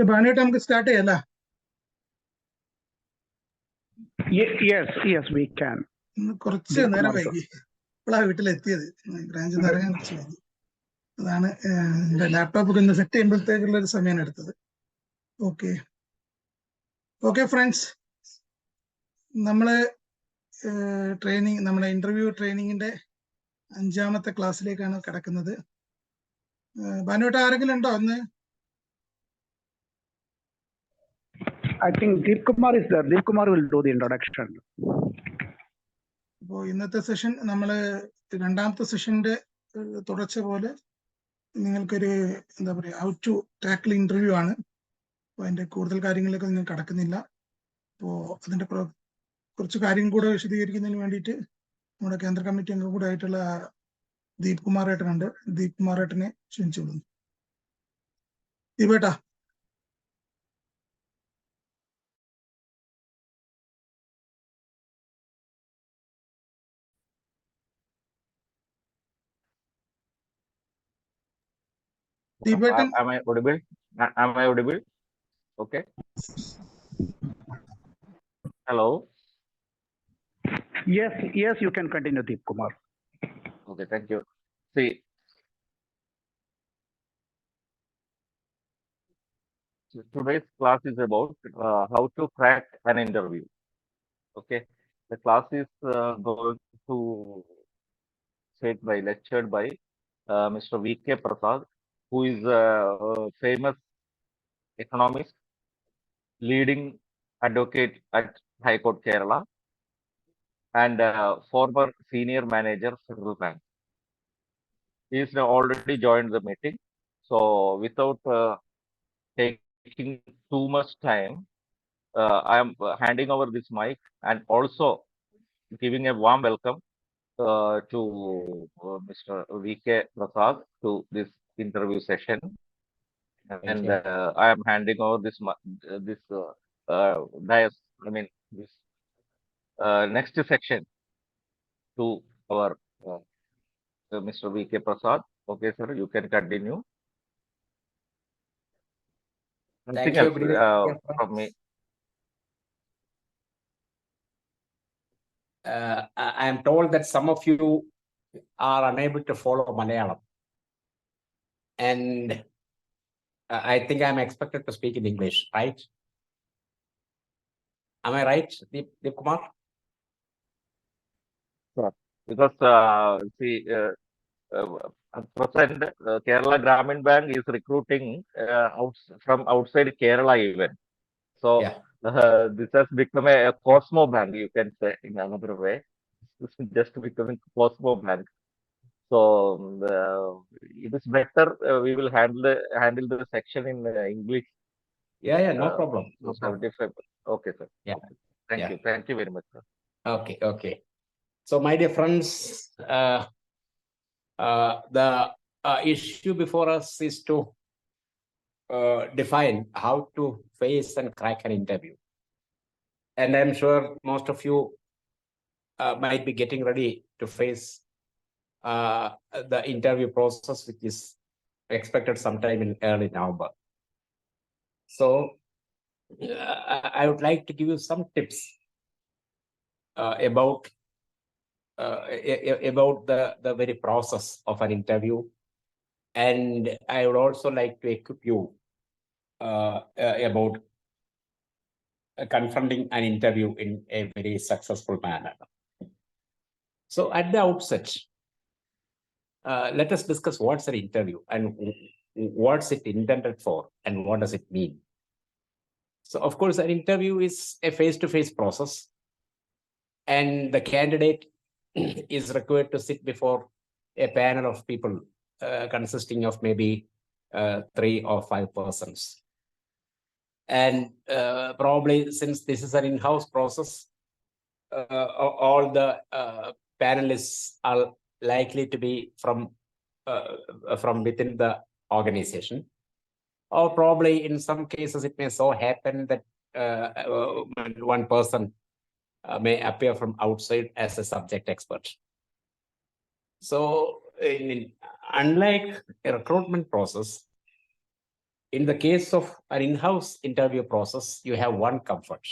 Banit, we can start. Yes, we can. കുറച്ച് നേരം വൈകി ഇപ്പോഴാണ് വീട്ടിലെത്തിയത്. ബ്രാഞ്ചിൽ നിന്ന് ഇറങ്ങാൻ കുറച്ച് വൈകി. അതാണ് എൻ്റെ ലാപ്ടോപ്പ് ഒന്ന് സെറ്റ് ചെയ്യുമ്പോഴത്തേക്കുള്ള ഒരു സമയമാണ് എടുത്തത്. ഓക്കെ ഫ്രണ്ട്സ്, നമ്മള് നമ്മുടെ ഇന്റർവ്യൂ ട്രെയിനിങ്ങിന്റെ 5ാമത്തെ ക്ലാസ്സിലേക്കാണ് കിടക്കുന്നത്. ബാനുവേട്ട ആരെങ്കിലും ഉണ്ടോ ഒന്ന്? I think Deep Kumar is there. Deep Kumar will do the introduction. അപ്പോൾ ഇന്നത്തെ സെഷൻ നമ്മള് 2ാമത്തെ സെഷന്റെ തുടർച്ച പോലെ നിങ്ങൾക്കൊരു എന്താ പറയുക ഹൗ ടു ടാക്കിൾ ഇന്റർവ്യൂ ആണ്. അപ്പോൾ അതിന്റെ കൂടുതൽ കാര്യങ്ങളിലേക്ക് നിങ്ങൾ കടക്കുന്നില്ല. അപ്പോൾ അതിന്റെ കുറച്ച് കാര്യം കൂടെ വിശദീകരിക്കുന്നതിന് വേണ്ടിയിട്ട് നമ്മുടെ കേന്ദ്ര കമ്മിറ്റി അംഗം കൂടെ ആയിട്ടുള്ള ദീപ് കുമാർ ഏട്ടനുണ്ട്. ദീപ് കുമാർ ഏട്ടനെ ക്ഷണിച്ചോളുന്നു. ദീപേട്ടാ. Am I audible? Am I audible? Okay. Hello. Yes, you can continue, Deep Kumar. Okay, thank you. See, today's class is about how to crack an interview. Okay, the class is going to lectured by Mr. V.K. Prasad, who is a famous economist, leading advocate at High Court Kerala, and former senior manager Central Bank. He is already joined the meeting. So without taking too much time, I am handing over this mic and also giving a warm welcome to Mr. V.K. Prasad to this interview session. And I am handing over this next section to our Mr. V.K. Prasad. Okay, sir, you can continue. Thank you. From me. I am told that some of you are unable to follow Malayalam. And I think I am expected to speak in English, right? Am I right, Deep Kumar? Sure. Because at present, Kerala Gramin Bank is recruiting from outside Kerala even. So this has become a Cosmo Bank, you can say in another way. This is just becoming Cosmo Bank. So it is better we will handle the section in English. Yeah, no problem. No problem. Okay, sir. Yeah. Okay. Thank you very much, sir. Okay. So my dear friends, the issue before us is to define how to face and crack an interview. And I'm sure most of you might be getting ready to face the interview process, which is expected sometime in early November. So I would like to give you some tips about the very process of an interview, and I would also like to equip you about confronting an interview in a very successful manner. So at the outset, let us discuss what's an interview and what's it intended for and what does it mean. So of course, an interview is a face-to-face process, and the candidate is required to sit before a panel of people consisting of maybe 3 or 5 persons. And probably, since this is an in-house process, all the panelists are likely to be from within the organization, or probably in some cases it may so happen that one person may appear from outside as a subject expert. So unlike a recruitment process, in the case of an in-house interview process, you have one comfort.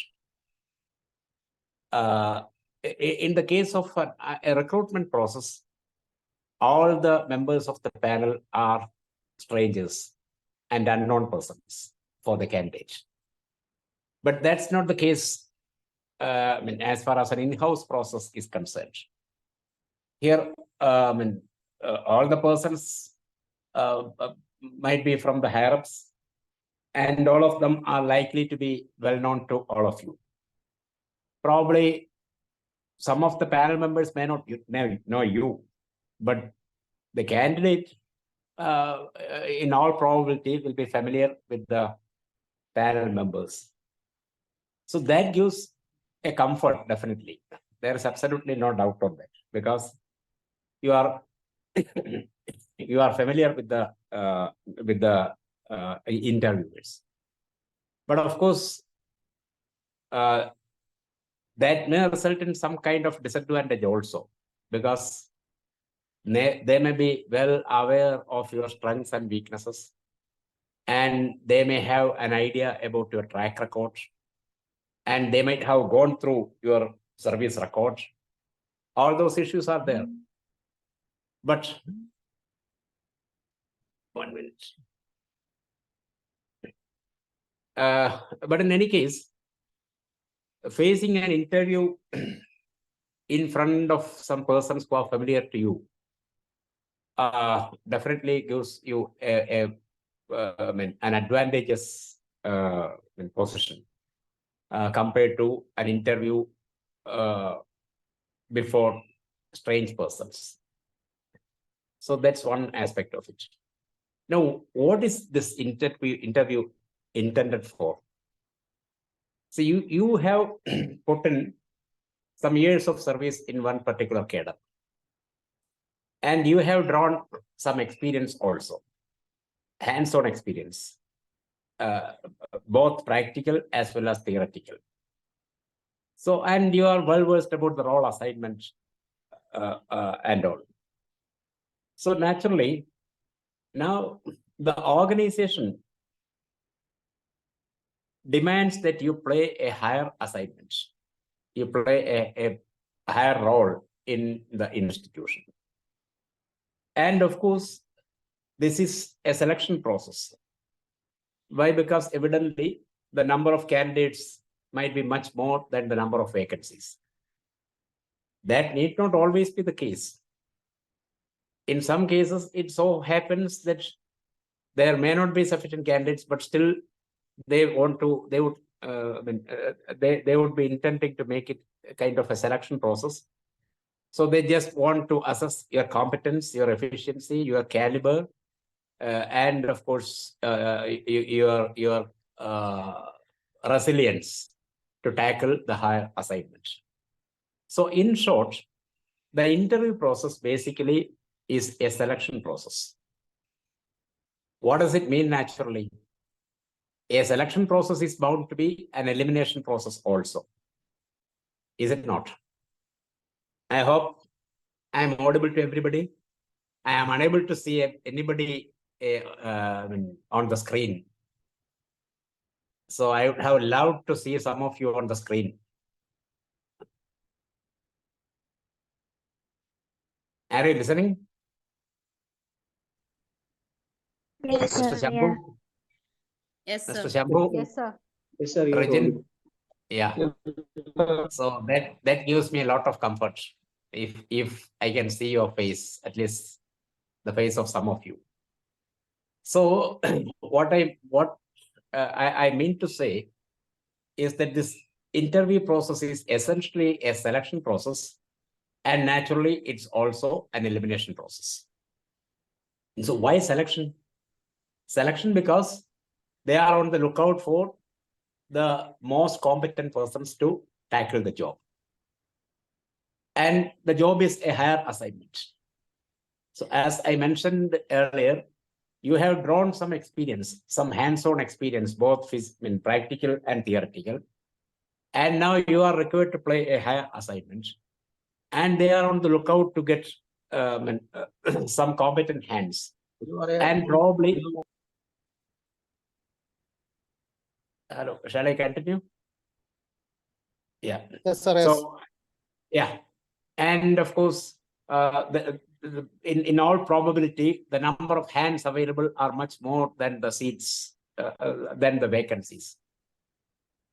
In the case of a recruitment process, all the members of the panel are strangers and unknown persons for the candidate. But that's not the case as far as an in-house process is concerned. Here, all the persons might be from the higher-ups, and all of them are likely to be well known to all of you. Probably some of the panel members may not know you, but the candidate, in all probability, will be familiar with the panel members. So that gives a comfort, definitely. There is absolutely no doubt on that, because you are you are familiar with the interviewers. But of course, that may result in some kind of disadvantage also, because they may be well aware of your strengths and weaknesses, and they may have an idea about your track record, and they might have gone through your service record. All those issues are there. But 1 minute. But in any case, facing an interview in front of some persons who are familiar to you definitely gives you an advantageous position compared to an interview before strange persons. So that's one aspect of it. Now, what is this interview intended for? So you have put in some years of service in one particular cadre, and you have drawn some experience also, hands-on experience, both practical as well as theoretical. So, and you are well versed about the role assignment and all. So naturally, now the organization demands that you play a higher assignment. You play a higher role in the institution. And of course, this is a selection process. Why? Because evidently the number of candidates might be much more than the number of vacancies. That need not always be the case. In some cases, it so happens that there may not be sufficient candidates, but still they would be intending to make it a kind of a selection process. So they just want to assess your competence, your efficiency, your caliber, and of course, your resilience to tackle the higher assignment. So in short, the interview process basically is a selection process. What does it mean naturally? A selection process is bound to be an elimination process also. Is it not? I hope I am audible to everybody. I am unable to see anybody on the screen. So I would have loved to see some of you on the screen. Are you listening? Yes, Mr. sir. Shambhu? Yes, sir. Mr. Shambhu? Yes, sir. Yes, sir. Regin? Yeah. So that gives me a lot of comfort if I can see your face, at least the face of some of you. So what I mean to say is that this interview process is essentially a selection process, and naturally it's also an elimination process. And so why selection? Selection because they are on the lookout for the most competent persons to tackle the job. And the job is a higher assignment. So as I mentioned earlier, you have drawn some experience, some hands-on experience, both in practical and theoretical. And now you are required to play a higher assignment. And they are on the lookout to get some competent hands. And probably Hello, shall I continue? Yeah. Yes, sir. Yes. So, yeah, and of course, in all probability, the number of hands available are much more than the seats, than the vacancies.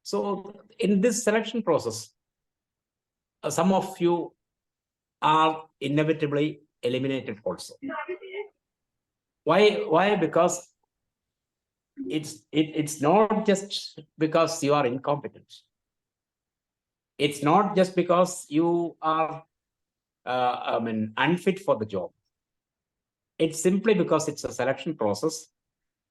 So, in this selection process, some of you are inevitably eliminated also. Why? Because it's not just because you are incompetent. It's not just because you are unfit for the job. It's simply because it's a selection process,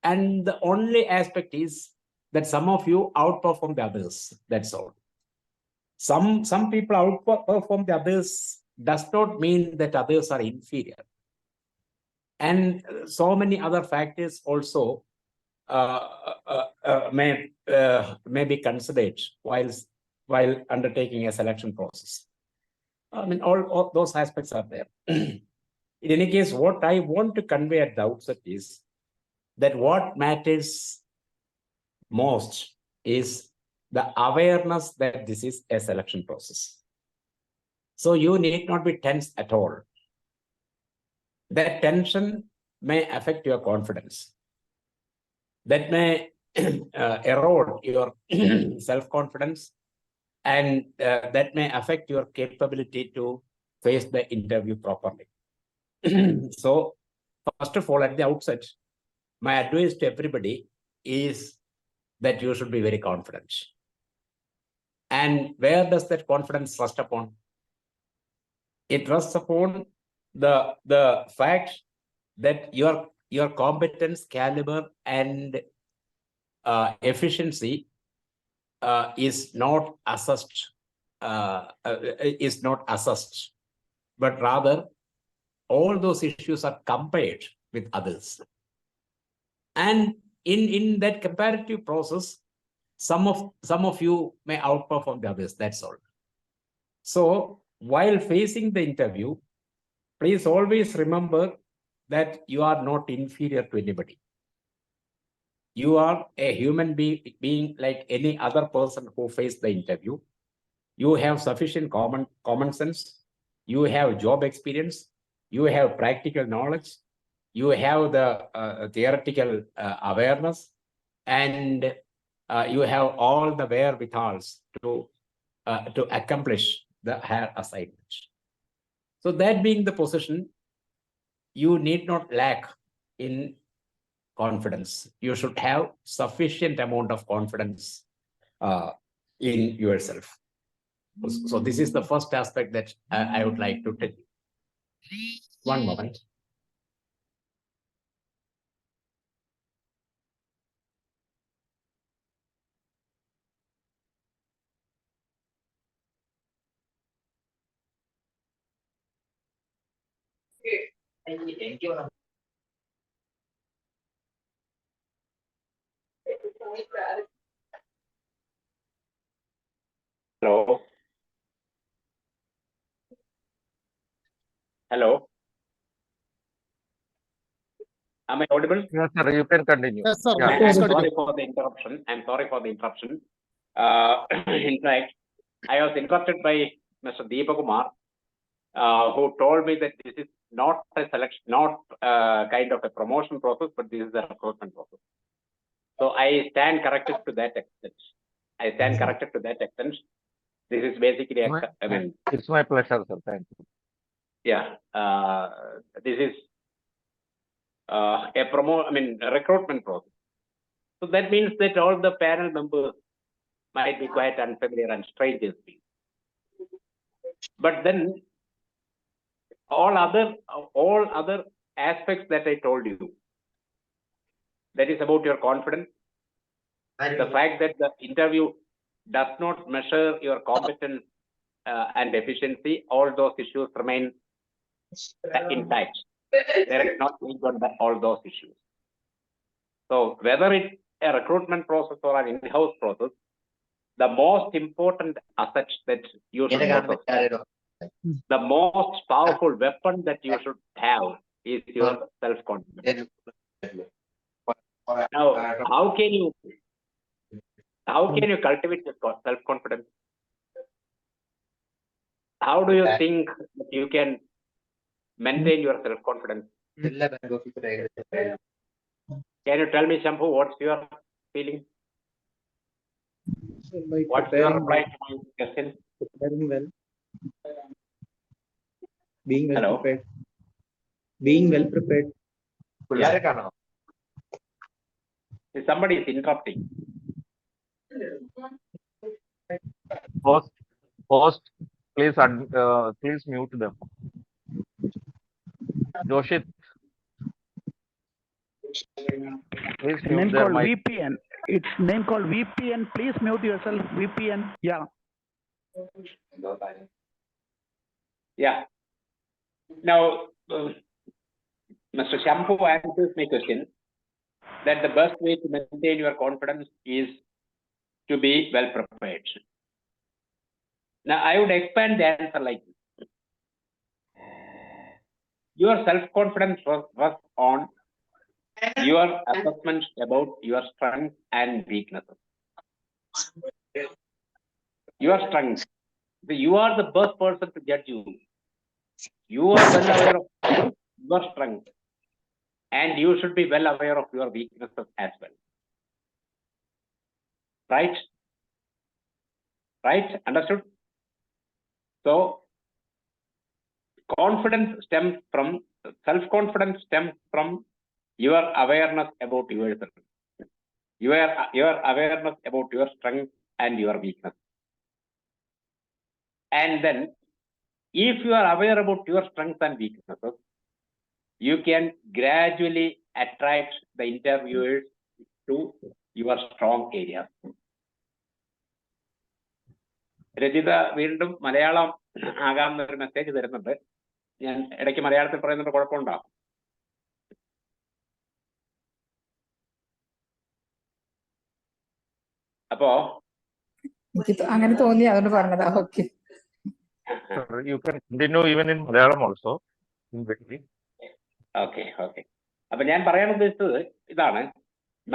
and the only aspect is that some of you outperform the others. That's all. Some people outperform the others does not mean that others are inferior, and so many other factors also may be considered while undertaking a selection process. I mean, all those aspects are there. In any case, what I want to convey at the outset is that what matters most is the awareness that this is a selection process. So you need not be tense at all. That tension may affect your confidence. That may erode your self-confidence, and that may affect your capability to face the interview properly. So, first of all, at the outset, my advice to everybody is that you should be very confident. And where does that confidence rest upon? It rests upon the fact that your competence, caliber, and efficiency is not assessed, but rather all those issues are compared with others. And in that comparative process, some of you may outperform the others. That's all. So while facing the interview, please always remember that you are not inferior to anybody. You are a human being like any other person who faced the interview. You have sufficient common sense. You have job experience. You have practical knowledge. You have the theoretical awareness, and you have all the wherewithals to accomplish the higher assignment. So that being the position, you need not lack in confidence. You should have sufficient amount of confidence in yourself. So this is the first aspect that I would like to tell you. One moment. Hello. Hello. Am I audible? Yes, sir. You can continue. Yes, sir. Yeah. Please I'm continue. sorry for the interruption. In fact, I was interrupted by Mr. Kgbeuou, who told me that this is not a selection, not kind of a promotion process, but this is a recruitment process. So I stand corrected to that extent. This is basically It's my pleasure, sir. Thank you. Yeah, this is a recruitment process. So that means that all the panel members might be quite unfamiliar and strangers. But then all other aspects that I told you, that is about your confidence, the fact that the interview does not measure your competence and efficiency, all those issues remain intact. There is not change on all those issues. So whether it's a recruitment process or an in-house process, the most important asset that you should possess, the most powerful weapon that you should have is your self-confidence. Now, how can you How can you cultivate your self-confidence? How do you think that you can maintain your self-confidence? Can you tell me, Shambhu, what's your feeling? What's your reply to my question? Preparing well. Being well Hello? prepared. Being well prepared. പിള്ളേരെ Somebody is interrupting. Host, please mute them. Joshit, please mute Name their called mic. VPN. It's name called VPN. Please mute yourself. VPN. Yeah. Yeah. Now, Mr. Shambhu answers my question that the best way to maintain your confidence is to be well prepared. Now, I would expand the answer like this. Your self-confidence rests on your assessment about your strengths and weaknesses. Your strengths. You are the best person to judge you. You are well aware of your strengths, and you should be well aware of your weaknesses as well. Right? Right? Understood? So, self-confidence stems from your awareness about yourself. Your awareness about your strength and your weakness. And then, if you are aware about your strengths and weaknesses, you can gradually attract the interviewers to your strong areas. Rajitha വീണ്ടും Malayalam ആകാമെന്നൊരു message തരുന്നുണ്ട്. ഞാൻ ഇടയ്ക്ക് മലയാളത്തിൽ പറയുന്നത് കുഴപ്പമുണ്ടോ? അപ്പോ അങ്ങനെ തോന്നി അതുകൊണ്ട് പറഞ്ഞതാ. Okay, You can continue even in Malayalam also. Okay. അപ്പൊ ഞാൻ പറയാൻ ഉദ്ദേശിച്ചത് ഇതാണ്.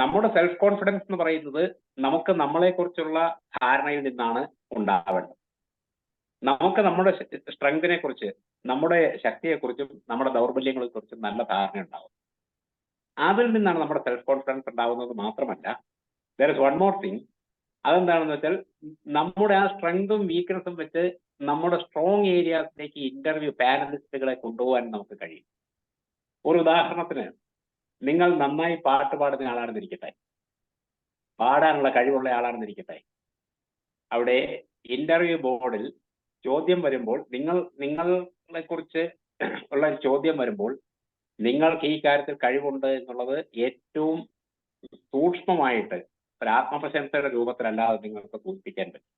നമ്മുടെ സെൽഫ് കോൺഫിഡൻസ് എന്ന് പറയുന്നത് നമുക്ക് നമ്മളെ കുറിച്ചുള്ള ധാരണയിൽ നിന്നാണ് ഉണ്ടാവേണ്ടത്. നമുക്ക് നമ്മുടെ സ്ട്രെങ്തിനെ കുറിച്ച്, നമ്മുടെ ശക്തിയെക്കുറിച്ചും നമ്മുടെ ദൗർബല്യങ്ങളെ കുറിച്ചും നല്ല ധാരണ ഉണ്ടാവും. അതിൽ നിന്നാണ് നമ്മുടെ സെൽഫ് കോൺഫിഡൻസ് ഉണ്ടാവുന്നത്. മാത്രമല്ല, there is one more thing. അതെന്താണെന്ന് വെച്ചാൽ, നമ്മുടെ ആ സ്ട്രെങ്തും വീക്ക്നെസ്സും വെച്ച് നമ്മുടെ സ്ട്രോങ് ഏരിയാസിലേക്ക് ഇന്റർവ്യൂ പാനലിസ്റ്റുകളെ കൊണ്ടുപോകാൻ നമുക്ക് കഴിയും. ഒരു ഉദാഹരണത്തിന്, നിങ്ങൾ നന്നായി പാട്ട് പാടുന്ന ആളാണെന്നിരിക്കട്ടെ, പാടാനുള്ള കഴിവുള്ള ആളാണെന്നിരിക്കട്ടെ. അവിടെ ഇന്റർവ്യൂ ബോർഡിൽ ചോദ്യം വരുമ്പോൾ, നിങ്ങളെ കുറിച്ച് ഉള്ള ചോദ്യം വരുമ്പോൾ നിങ്ങൾക്ക് ഈ കാര്യത്തിൽ കഴിവുണ്ട് എന്നുള്ളത് ഏറ്റവും സൂക്ഷ്മമായിട്ട് ഒരു ആത്മപ്രശംസയുടെ രൂപത്തിലല്ലാതെ നിങ്ങൾക്ക് സൂചിപ്പിക്കാൻ പറ്റും.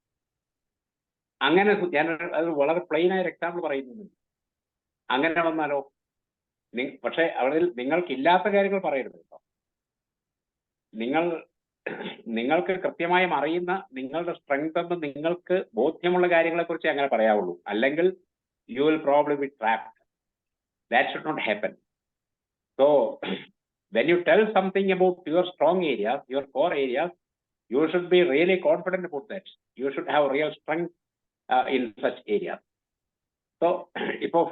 അങ്ങനെ ഞാൻ അത് വളരെ പ്ലെയിൻ ആയ എക്സാമ്പിൾ പറയുന്നുണ്ട്. അങ്ങനെ വന്നാലോ? പക്ഷെ അവിടെ നിങ്ങൾക്കില്ലാത്ത കാര്യങ്ങൾ പറയരുത് കേട്ടോ. നിങ്ങൾക്ക് കൃത്യമായും അറിയുന്ന നിങ്ങളുടെ സ്ട്രെങ്ത് എന്ന് നിങ്ങൾക്ക് ബോധ്യമുള്ള കാര്യങ്ങളെ കുറിച്ച് അങ്ങനെ പറയാവുള്ളൂ. അല്ലെങ്കിൽ you will probably be trapped. That should not happen. So when you tell something about your strong areas, your core areas, you should be really confident about that. You should have real strength in such areas. So,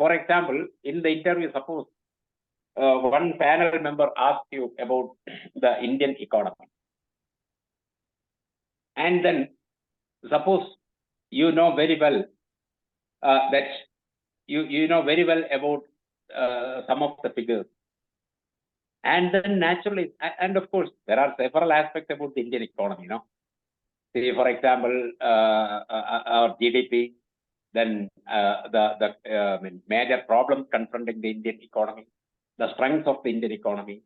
for example, in the interview, suppose one panel member asks you about the Indian economy. And then, suppose you know very well that you know very well about some of the figures. And then naturally, and of course, there are several aspects about the Indian economy, See, for example, our GDP, then the major problems confronting the Indian economy, the strengths of the Indian economy,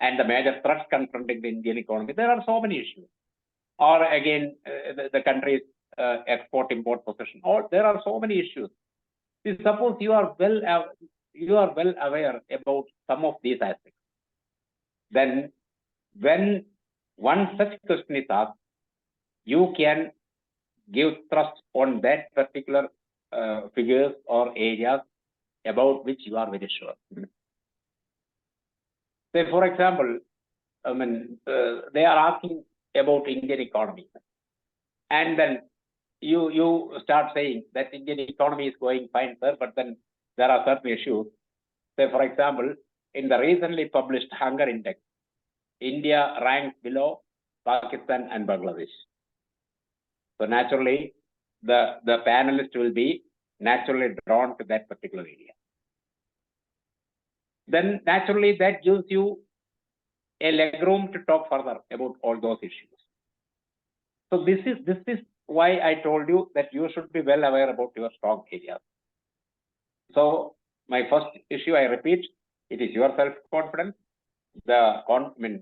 and the major threats confronting the Indian economy. There are so many issues. Or again, the country's export-import position. Or there are so many issues. See, suppose you are well aware about some of these aspects. Then, when one such question is asked, you can give thrust on that particular figures or areas about which you are very sure. Say, for example, they are asking about Indian economy. And then you start saying that Indian economy is going fine, sir, but then there are certain issues. Say, for example, in the recently published hunger index, India ranks below Pakistan and Bangladesh. So naturally, the panelist will be naturally drawn to that particular area. Then naturally that gives you a legroom to talk further about all those issues. So this is why I told you that you should be well aware about your strong areas. So my first issue, I repeat, it is your self-confidence, awareness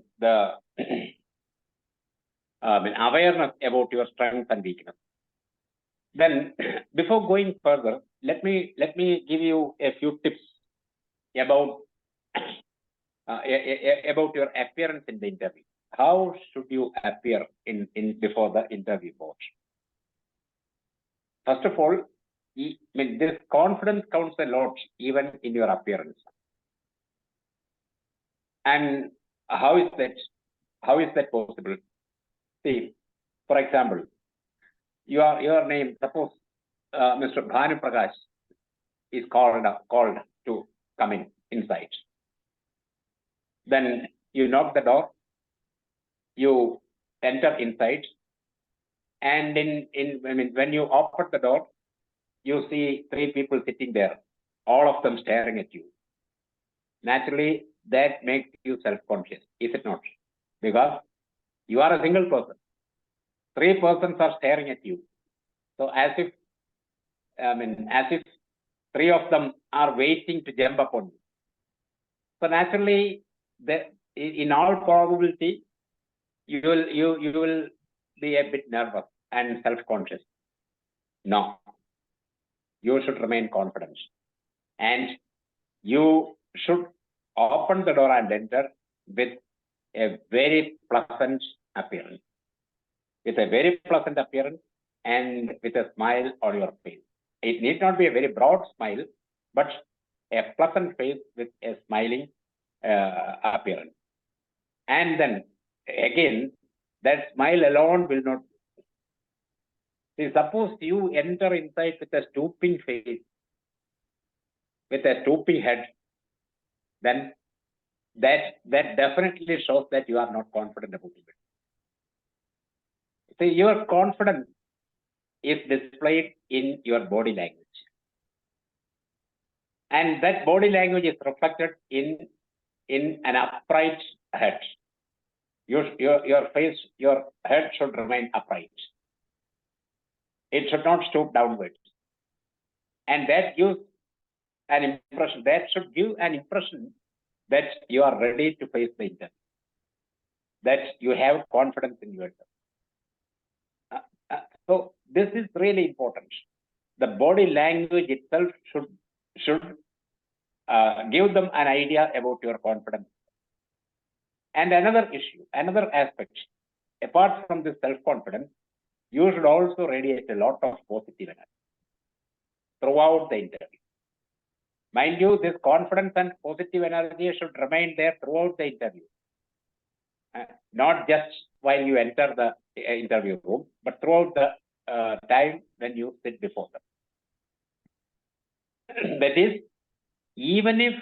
about your strengths and weakness. Then, before going further, let me give you a few tips about about your appearance in the interview. How should you appear in before the interview board? First of all, this confidence counts a lot even in your appearance. And how is that? How is that possible? See, for example, your name, suppose Mr. Bhanu Prakash is called to come inside. Then you knock the door, you enter inside, and when you open the door, you see 3 people sitting there, all of them staring at you. Naturally, that makes you self-conscious, is it not? Because you are a single person. 3 persons are staring at you. So as if 3 of them are waiting to jump upon you. So naturally, in all probability, you will be a bit nervous and self-conscious. No, you should remain confident, and you should open the door and enter with a very pleasant appearance. With a very pleasant appearance and with a smile on your face. It need not be a very broad smile, but a pleasant face with a smiling appearance. And then again, that smile alone will not. See, suppose you enter inside with a stooping face, with a stooping head, then that definitely shows that you are not confident about it. See, your confidence is displayed in your body language. And that body language is reflected in an upright head. Your face, your head should remain upright. It should not stoop downwards. And that gives an impression, that should give an impression that you are ready to face the interview, that you have confidence in yourself. So this is really important. The body language itself should give them an idea about your confidence. And another issue, another aspect, apart from this self-confidence, you should also radiate a lot of positive energy throughout the interview. Mind you, this confidence and positive energy should remain there throughout the interview. Not just while you enter the interview room, but throughout the time when you sit before them. That is, even if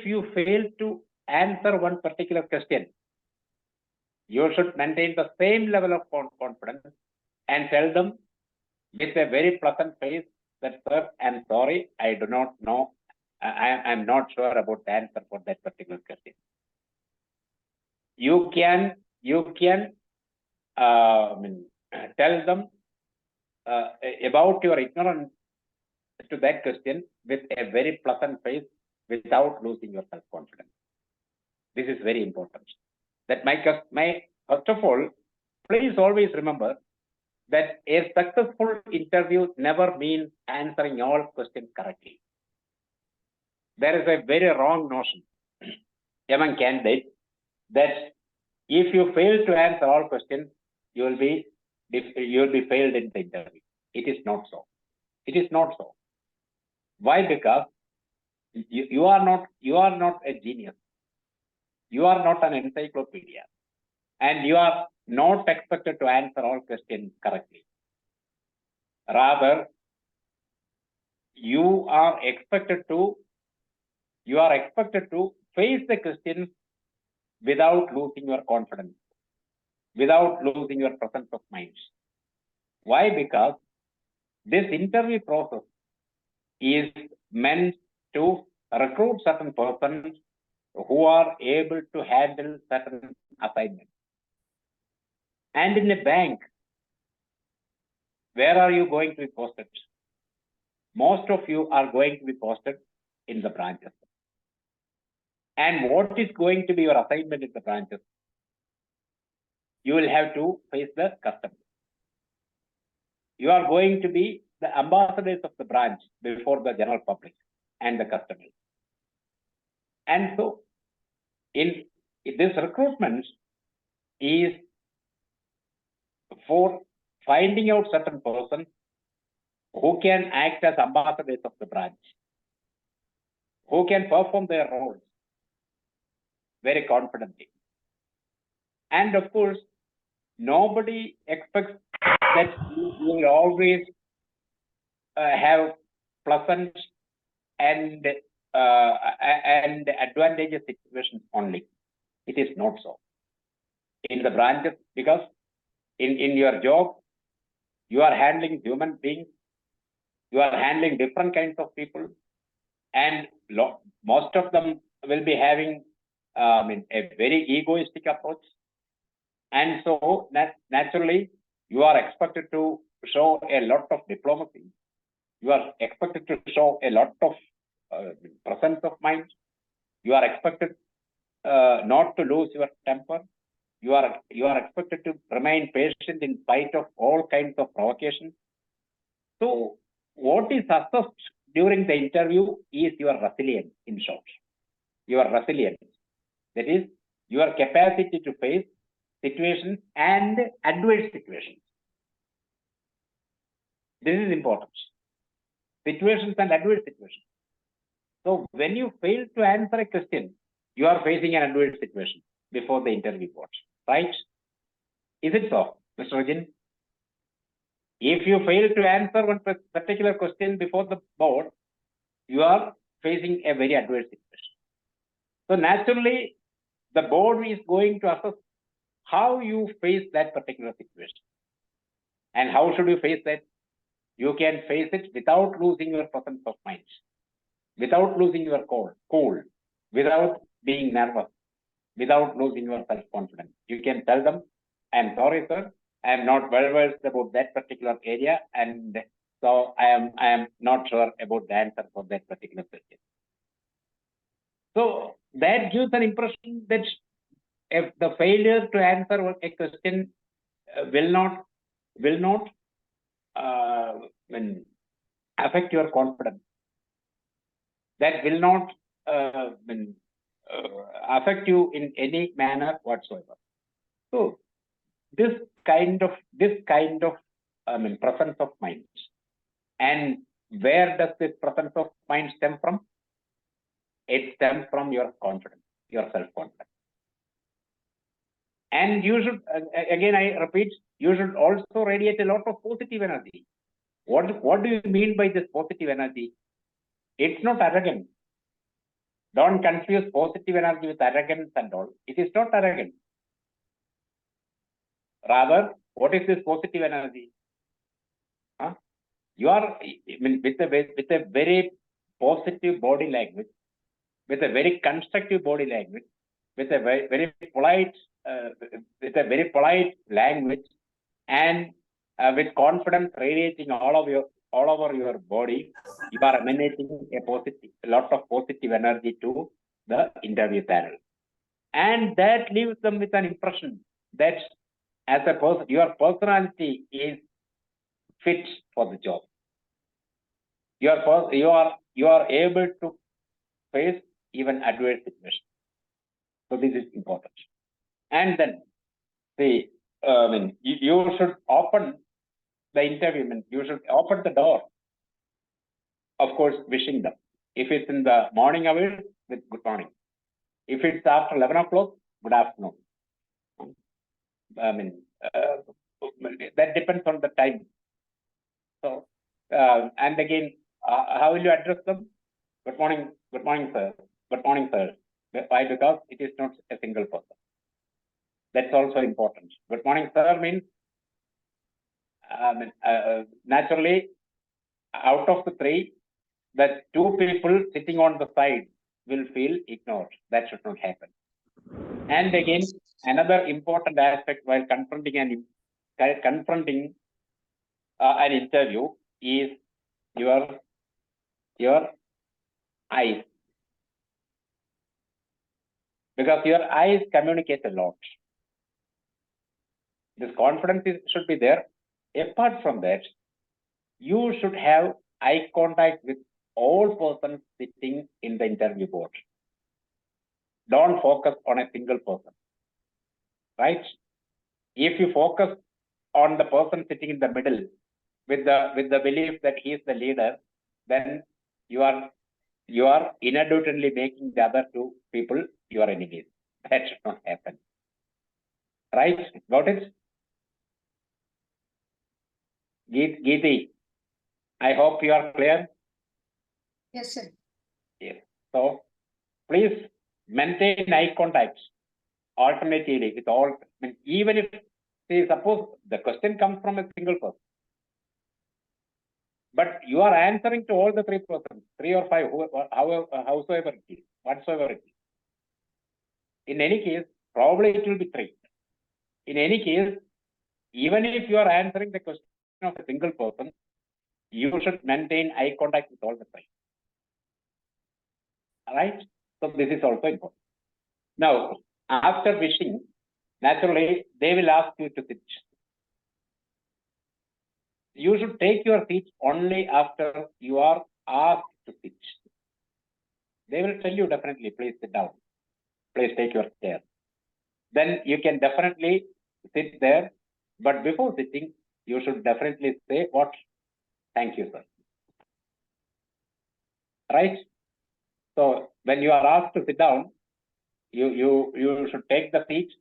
you fail to answer one particular question, you should maintain the same level of confidence and tell them with a very pleasant face that, sir, I'm sorry, I do not know, I'm not sure about the answer for that particular question. You can tell them about your ignorance to that question with a very pleasant face without losing your self-confidence. This is very important. That first of all, please always remember that a successful interview never means answering all questions correctly. There is a very wrong notion among candidates that if you fail to answer all questions, you will be failed in the interview. It is not so. It is not so. Why? Because you are not a genius. You are not an encyclopedia, and you are not expected to answer all questions correctly. Rather, you are expected to face the questions without losing your confidence, without losing your presence of mind. Why? Because this interview process is meant to recruit certain persons who are able to handle certain assignments. And in a bank, where are you going to be posted? Most of you are going to be posted in the branches. And what is going to be your assignment in the branches? You will have to face the customer. You are going to be the ambassadors of the branch before the general public and the customers. And so, in this recruitment is for finding out certain persons who can act as ambassadors of the branch, who can perform their roles very confidently. And of course, nobody expects that you will always have pleasant and advantageous situations only. It is not so. In the branches, because in your job, you are handling human beings, you are handling different kinds of people, and most of them will be having a very egoistic approach. And so naturally, you are expected to show a lot of diplomacy. You are expected to show a lot of presence of mind. You are expected not to lose your temper. You are expected to remain patient in spite of all kinds of provocations. So what is assessed during the interview is your resilience, in short. Your resilience. That is, your capacity to face situations and adverse situations. This is important. Situations and adverse situations. So when you fail to answer a question, you are facing an adverse situation before the interview board, right? Is it so, Mr. Rajin? If you fail to answer one particular question before the board, you are facing a very adverse situation. So naturally, the board is going to assess how you face that particular situation. And how should you face that? You can face it without losing your presence of mind, without losing your cool, without being nervous, without losing your self-confidence. You can tell them, I'm sorry, sir, I am not well versed about that particular area, and so I am not sure about the answer for that particular question. So that gives an impression that if the failure to answer a question will not affect your confidence. That will not affect you in any manner whatsoever. So this kind of presence of mind, and where does this presence of mind stem from? It stems from your confidence, your self-confidence. And you should, again I repeat, you should also radiate a lot of positive energy. What do you mean by this positive energy? It's not arrogance. Don't confuse positive energy with arrogance and all. It is not arrogance. Rather, what is this positive energy? You are with a very positive body language, with a very constructive body language, with a very polite, language, and with confidence radiating all over your body, you are emanating a lot of positive energy to the interview panel, and that leaves them with an impression that as a person, your personality is fit for the job. You are able to face even adverse situations. So this is important. And then, see, you should open the interview. You should open the door. Of course, wishing them. If it's in the morning hours, with good morning. If it's after 11 o'clock, good afternoon. that depends on the time. So, and again, how will you address them? Good morning, sir. Good morning, sir. Why? Because it is not a single person. That's also important. Good morning, sir means naturally, out of the three, the two people sitting on the side will feel ignored. That should not happen. And again, another important aspect while confronting an interview is your eyes, because your eyes communicate a lot. This confidence should be there. Apart from that, you should have eye contact with all persons sitting in the interview board. Don't focus on a single person, right? If you focus on the person sitting in the middle with the belief that he is the leader, then you are inadvertently making the other two people your enemies. That should not happen. Right? Got it? Geeti, I hope you are clear. Yes, sir. Yes. So please maintain eye contact alternatively with all. I mean, even if, say, suppose the question comes from a single person, but you are answering to all the three persons, 3 or 5, howsoever it is, whatsoever it is. In any case, probably it will be 3. In any case, even if you are answering the question of a single person, you should maintain eye contact with all the 3. All right? So this is also important. Now, after wishing, naturally, they will ask you to sit. You should take your seat only after you are asked to sit. They will tell you definitely, please sit down. Please take your chair. Then you can definitely sit there. But before sitting, you should definitely say what? Thank you, sir. Right? So when you are asked to sit down, you should take the seat,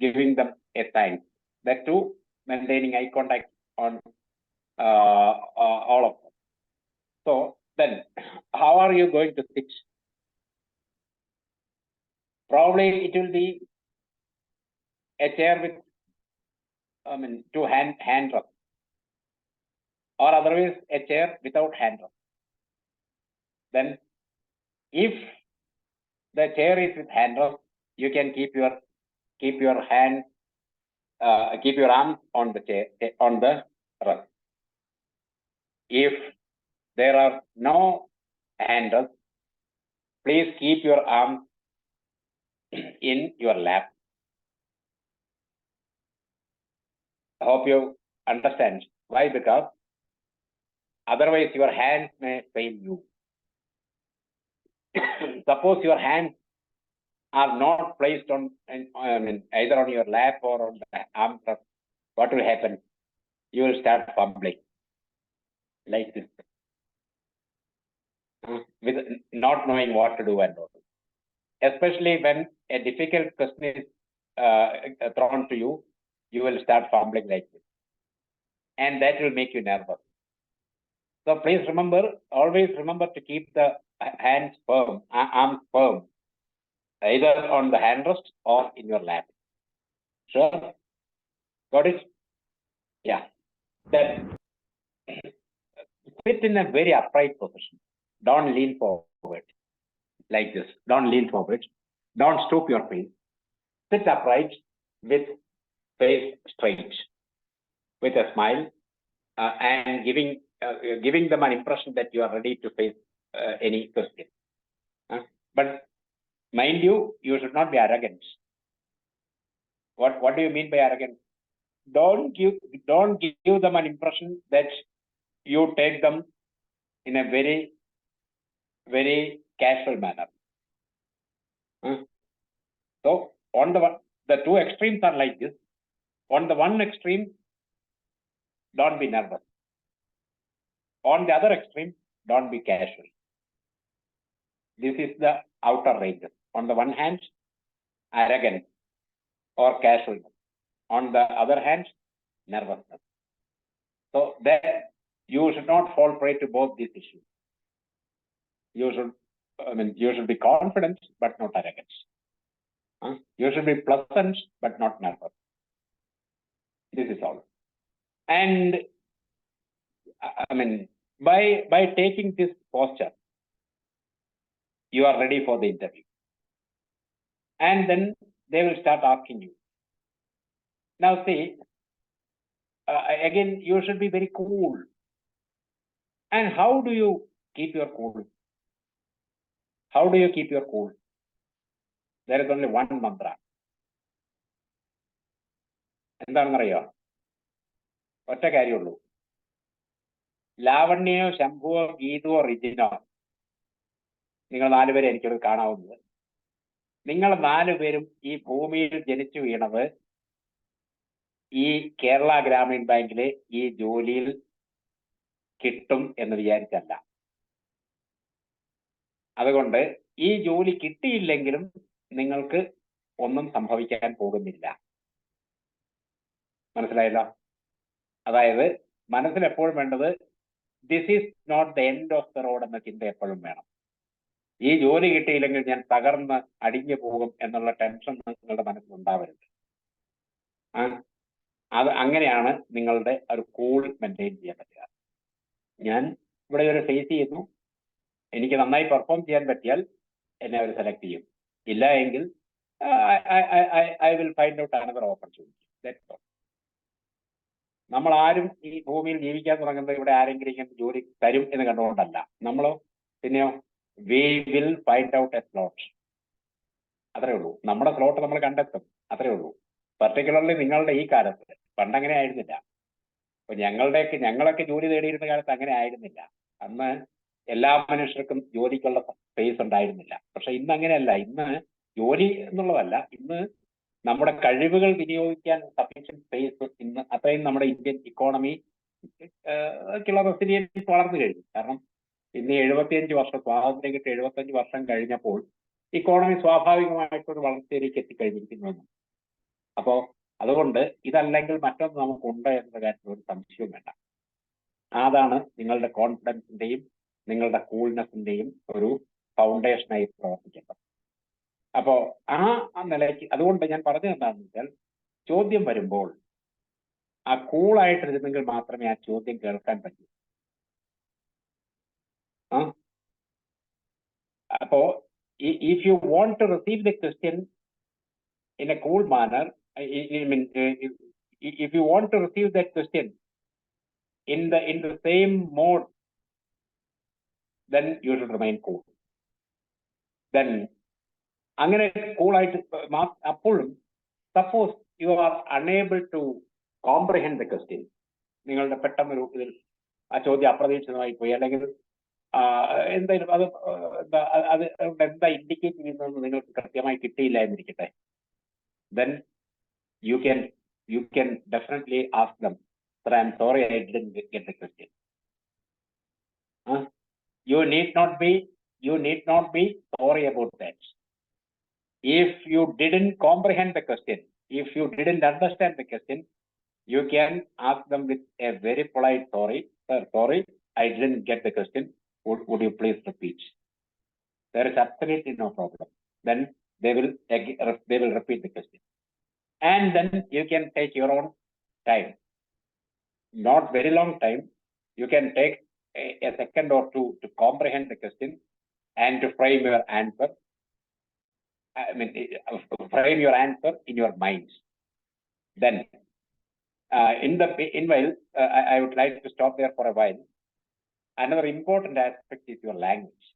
giving them a sign. That too, maintaining eye contact on all of them. So then, how are you going to sit? Probably it will be a chair with, 2 hand rests, or otherwise a chair without hand rest. Then, if the chair is with hand rest, you can keep your hand, keep your arms on the chair, on the rest. If there are no hand rests, please keep your arms in your lap. I hope you understand. Why? Because otherwise your hands may fail you. Suppose your hands are not placed on, either on your lap or on the arm rest, what will happen? You will start fumbling like this, with not knowing what to do and all. Especially when a difficult question is thrown to you, you will start fumbling like this, and that will make you nervous. So please remember, always remember to keep the hands firm, arms firm, either on the hand rest or in your lap. Sure? Got it? Yeah. Then sit in a very upright position. Don't lean forward like this. Don't lean forward. Don't stoop your face. Sit upright with face straight, with a smile, and giving them an impression that you are ready to face any question. But mind you, you should not be arrogant. What do you mean by arrogant? Don't give them an impression that you take them in a very, very casual manner. So on the two extremes are like this. On the one extreme, don't be nervous. On the other extreme, don't be casual. This is the outer ranges. On the one hand, arrogant. or casualness. On the other hand, nervousness. So that you should not fall prey to both these issues. You should be confident, but not arrogant. You should be pleasant, but not nervous. This is all. And by taking this posture, you are ready for the interview. And then they will start asking you. Now see, again, you should be very cool. And how do you keep your cool? How do you keep your cool? There is only one mantra. എന്താണെന്നറിയോ? ഒറ്റ കാര്യമുള്ളൂ. ലാവണ്യോ, ശംഭുവോ, ഗീതുവോ, റിജിനോ, നിങ്ങൾ 4 പേരെ എനിക്കത് കാണാവുന്നത്. നിങ്ങൾ 4 പേരും ഈ ഭൂമിയിൽ ജനിച്ചു വീണത് ഈ കേരള ഗ്രാമീൺ ബാങ്കിലെ ഈ ജോലിയിൽ കിട്ടും എന്ന് വിചാരിച്ചല്ല. അതുകൊണ്ട് ഈ ജോലി കിട്ടിയില്ലെങ്കിലും നിങ്ങൾക്ക് ഒന്നും സംഭവിക്കാൻ പോകുന്നില്ല. മനസ്സിലായല്ലോ? അതായത് മനസ്സിൽ എപ്പോഴും വേണ്ടത് this is not the end of the road എന്ന ചിന്ത എപ്പോഴും വേണം. ഈ ജോലി കിട്ടിയില്ലെങ്കിൽ ഞാൻ തകർന്ന് അടിഞ്ഞു പോകും എന്നുള്ള ടെൻഷൻ നിങ്ങളുടെ മനസ്സിൽ ഉണ്ടാവരുത്. അത് അങ്ങനെയാണ് നിങ്ങളുടെ ഒരു കൂൾ മെയിൻറ്റെയിൻ ചെയ്യാൻ പറ്റുക. ഞാൻ ഇവിടെ ഒരു ഫേസ് ചെയ്യുന്നു, എനിക്ക് നന്നായി പെർഫോം ചെയ്യാൻ പറ്റിയാൽ എന്നെ അവർ സെലക്ട് ചെയ്യും. ഇല്ല എങ്കിൽ I will find out another opportunity. That's all. നമ്മൾ ആരും ഈ ഭൂമിയിൽ ജീവിക്കാൻ തുടങ്ങുന്നത് ഇവിടെ ആരെങ്കിലും ഇങ്ങനെ ജോലി തരും എന്ന് കണ്ടുകൊണ്ടല്ല. നമ്മളോ പിന്നെയോ we will find out A slot. അത്രേ ഉള്ളൂ. നമ്മുടെ സ്ലോട്ട് നമ്മൾ കണ്ടെത്തും. അത്രേ ഉള്ളൂ. പർട്ടിക്കുലർലി നിങ്ങളുടെ ഈ കാലത്ത്, പണ്ടങ്ങനെ ആയിരുന്നില്ല. അപ്പൊ ഞങ്ങളൊക്കെ ജോലി തേടിയിരുന്ന കാലത്ത് അങ്ങനെ ആയിരുന്നില്ല. അന്ന് എല്ലാ മനുഷ്യർക്കും ജോലിക്കുള്ള സ്പേസ് ഉണ്ടായിരുന്നില്ല. പക്ഷെ ഇന്ന് അങ്ങനെയല്ല. ഇന്ന് ജോലി എന്നുള്ളതല്ല, ഇന്ന് നമ്മുടെ കഴിവുകൾ വിനിയോഗിക്കാൻ സഫീഷ്യന്റ് സ്പേസ് ഇന്ന് അത്രയും നമ്മുടെ ഇന്ത്യൻ ഇക്കോണമി റെസിലിയൻസ് വളർന്നു കഴിഞ്ഞു. കാരണം ഇന്ന് 75 വർഷം സ്വാതന്ത്ര്യം കിട്ടി 75 വർഷം കഴിഞ്ഞപ്പോൾ ഇക്കോണമി സ്വാഭാവികമായിട്ടൊരു വളർച്ചയിലേക്ക് എത്തിക്കഴിഞ്ഞിരിക്കുന്നു. അപ്പോ അതുകൊണ്ട് ഇതല്ലെങ്കിൽ മറ്റൊന്ന് നമുക്കുണ്ട് എന്ന കാര്യത്തിൽ ഒരു സംശയവും വേണ്ട. അതാണ് നിങ്ങളുടെ കോൺഫിഡൻസിന്റെയും നിങ്ങളുടെ കൂൾനെസിന്റെയും ഒരു ഫൗണ്ടേഷനായി പ്രവർത്തിക്കേണ്ടത്. അപ്പോ ആ നിലയ്ക്ക് അതുകൊണ്ട് ഞാൻ പറഞ്ഞത് എന്താണെന്ന് വെച്ചാൽ, ചോദ്യം വരുമ്പോൾ ആ കൂളായിട്ടിരുന്നെങ്കിൽ മാത്രമേ ആ ചോദ്യം കേൾക്കാൻ പറ്റൂ. അപ്പോ if you want to receive the question in a cool manner, if you want to receive that question in the same mode, then you should remain cool. Then അങ്ങനെ cool ആയിട്ട് അപ്പോഴും suppose you are unable to comprehend the question, നിങ്ങളുടെ പെട്ടെന്നൊരു ഇതിൽ ആ ചോദ്യം അപ്രതീക്ഷിതമായി പോയി, അല്ലെങ്കിൽ എന്തായാലും അത് എന്താ ഇൻഡിക്കേറ്റ് ചെയ്യുന്നതെന്ന് നിങ്ങൾക്ക് കൃത്യമായി കിട്ടിയില്ല എന്നിരിക്കട്ടെ, then you can definitely ask them, sir, I'm sorry I didn't get the question. You need not be sorry about that. If you didn't comprehend the question, if you didn't understand the question, you can ask them with a very polite sorry, sir, sorry I didn't get the question, would you please repeat? There is absolutely no problem. Then they will repeat the question. And then you can take your own time, not very long time. You can take a second or two to comprehend the question and to frame your answer. Frame your answer in your mind. Then, I would like to stop there for a while. Another important aspect is your language.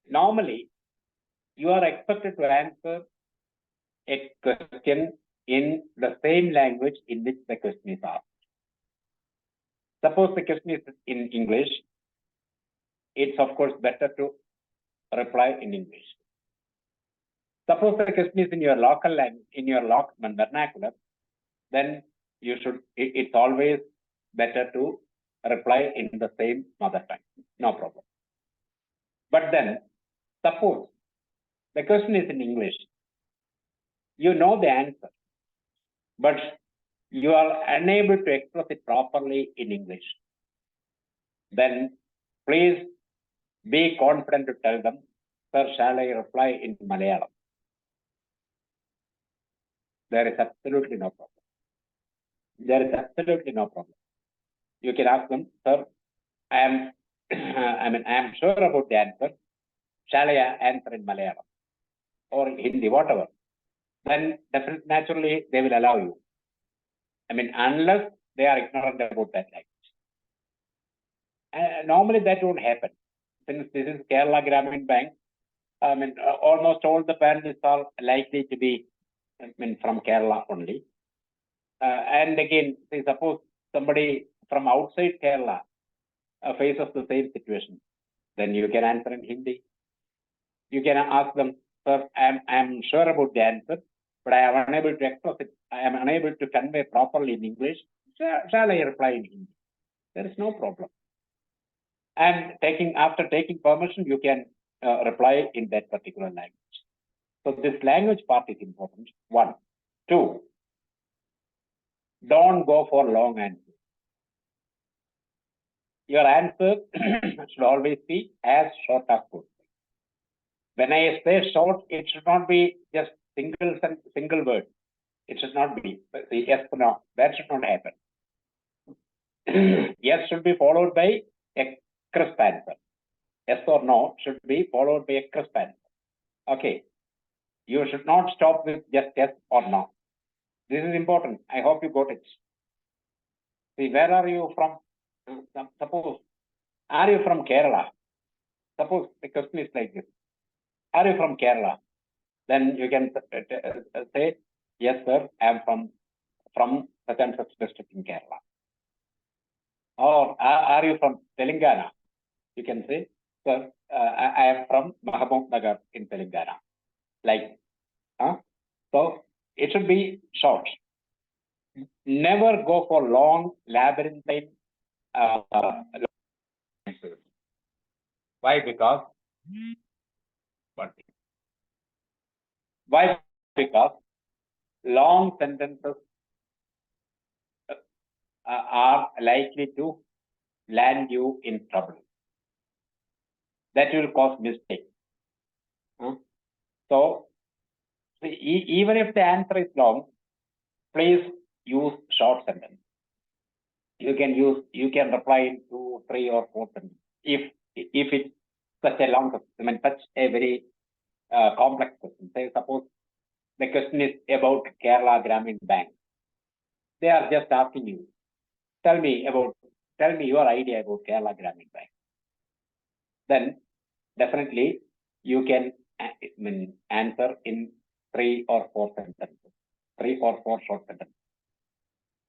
Normally, you are expected to answer a question in the same language in which the question is asked. Suppose the question is in English, it's of course better to reply in English. Suppose the question is in your local language, in your local vernacular, then it's always better to reply in the same mother tongue. No problem. But then, suppose the question is in English. You know the answer, but you are unable to express it properly in English. Then please be confident to tell them, sir, shall I reply in Malayalam? There is absolutely no problem. There is absolutely no problem. You can ask them, sir, I am sure about the answer. Shall I answer in Malayalam or Hindi, whatever? Then definitely, naturally, they will allow you. Unless they are ignorant about that language. Normally that won't happen. Since this is Kerala Gramin Bank, almost all the panelists are likely to be from Kerala only. And again, say suppose somebody from outside Kerala faces the same situation, then you can answer in Hindi. You can ask them, sir, I am sure about the answer, but I am unable to express it. I am unable to convey properly in English. Shall I reply in Hindi? There is no problem. And after taking permission, you can reply in that particular language. So this language part is important. 1. 2. Don't go for long answers. Your answer should always be as short as possible. When I say short, it should not be just single word. It should not be yes or no. That should not happen. Yes should be followed by a crisp answer. Yes or no should be followed by a crisp answer. Okay. You should not stop with just yes or no. This is important. I hope you got it. See, where are you from? Suppose, are you from Kerala? Suppose the question is like this. Are you from Kerala? Then you can say, yes, sir, I am from such and such district in Kerala. Or are you from Telangana? You can say, sir, I am from Mahabubnagar in Telangana. Like, so it should be short. Never go for long labyrinthine answers. Why? Because long sentences are likely to land you in trouble. That will cause mistakes. So even if the answer is long, please use short sentence. You can reply in 2, 3, or 4 sentences. If it's such a long question, such a very complex question. Say suppose the question is about Kerala Gramin Bank. They are just asking you, tell me your idea about Kerala Gramin Bank. Then definitely you can answer in 3 or 4 sentences, 3 or 4 short sentences.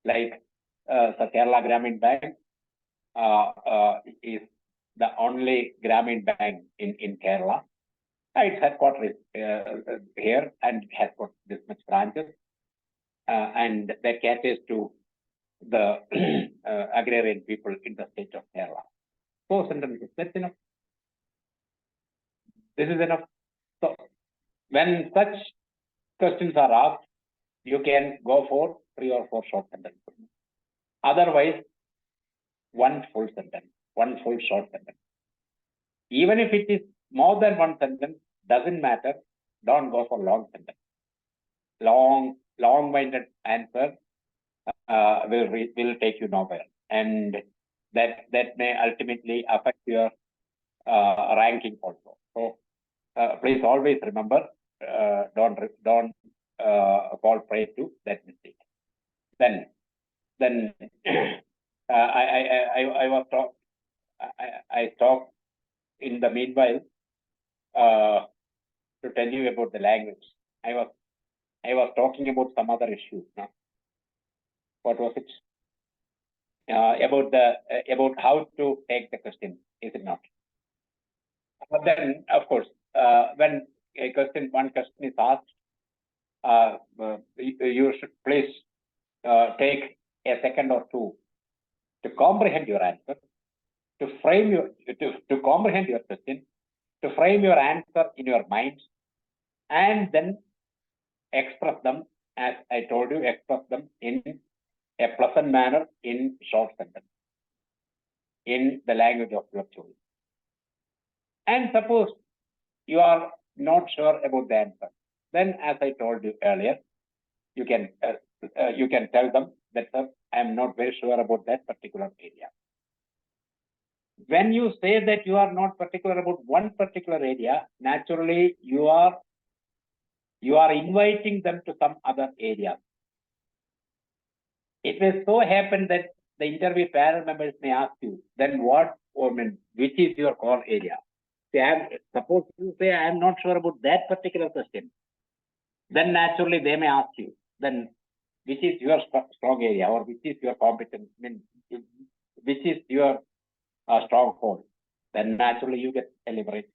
Like the Kerala Gramin Bank is the only Gramin Bank in Kerala. Its headquarters here and has got this much branches, and that caters to the agrarian people in the state of Kerala. 4 sentences, that's enough. This is enough. So when such questions are asked, you can go for 3 or 4 short sentences. Otherwise, 1 full sentence, 1 full short sentence. Even if it is more than 1 sentence, doesn't matter. Don't go for long sentence. Long-winded answer will take you nowhere, and that may ultimately affect your ranking also. So please always remember, don't fall prey to that mistake. Then I stopped in the meanwhile to tell you about the language. I was talking about some other issues. No? What was it? About how to take the question, is it not? But then, of course, when one question is asked, you should please take a second or two to comprehend your answer, to frame to comprehend your question, to frame your answer in your mind, and then express them, as I told you, express them in a pleasant manner in short sentence, in the language of your choice. And suppose you are not sure about the answer, then as I told you earlier, you can tell them that, sir, I am not very sure about that particular area. When you say that you are not particular about one particular area, naturally you are inviting them to some other area. It may so happen that the interview panel members may ask you, then what, which is your core area? Suppose you say, I am not sure about that particular question. Then naturally they may ask you, then which is your strong area, or which is your competence, which is your stronghold. Then naturally you get elaborate.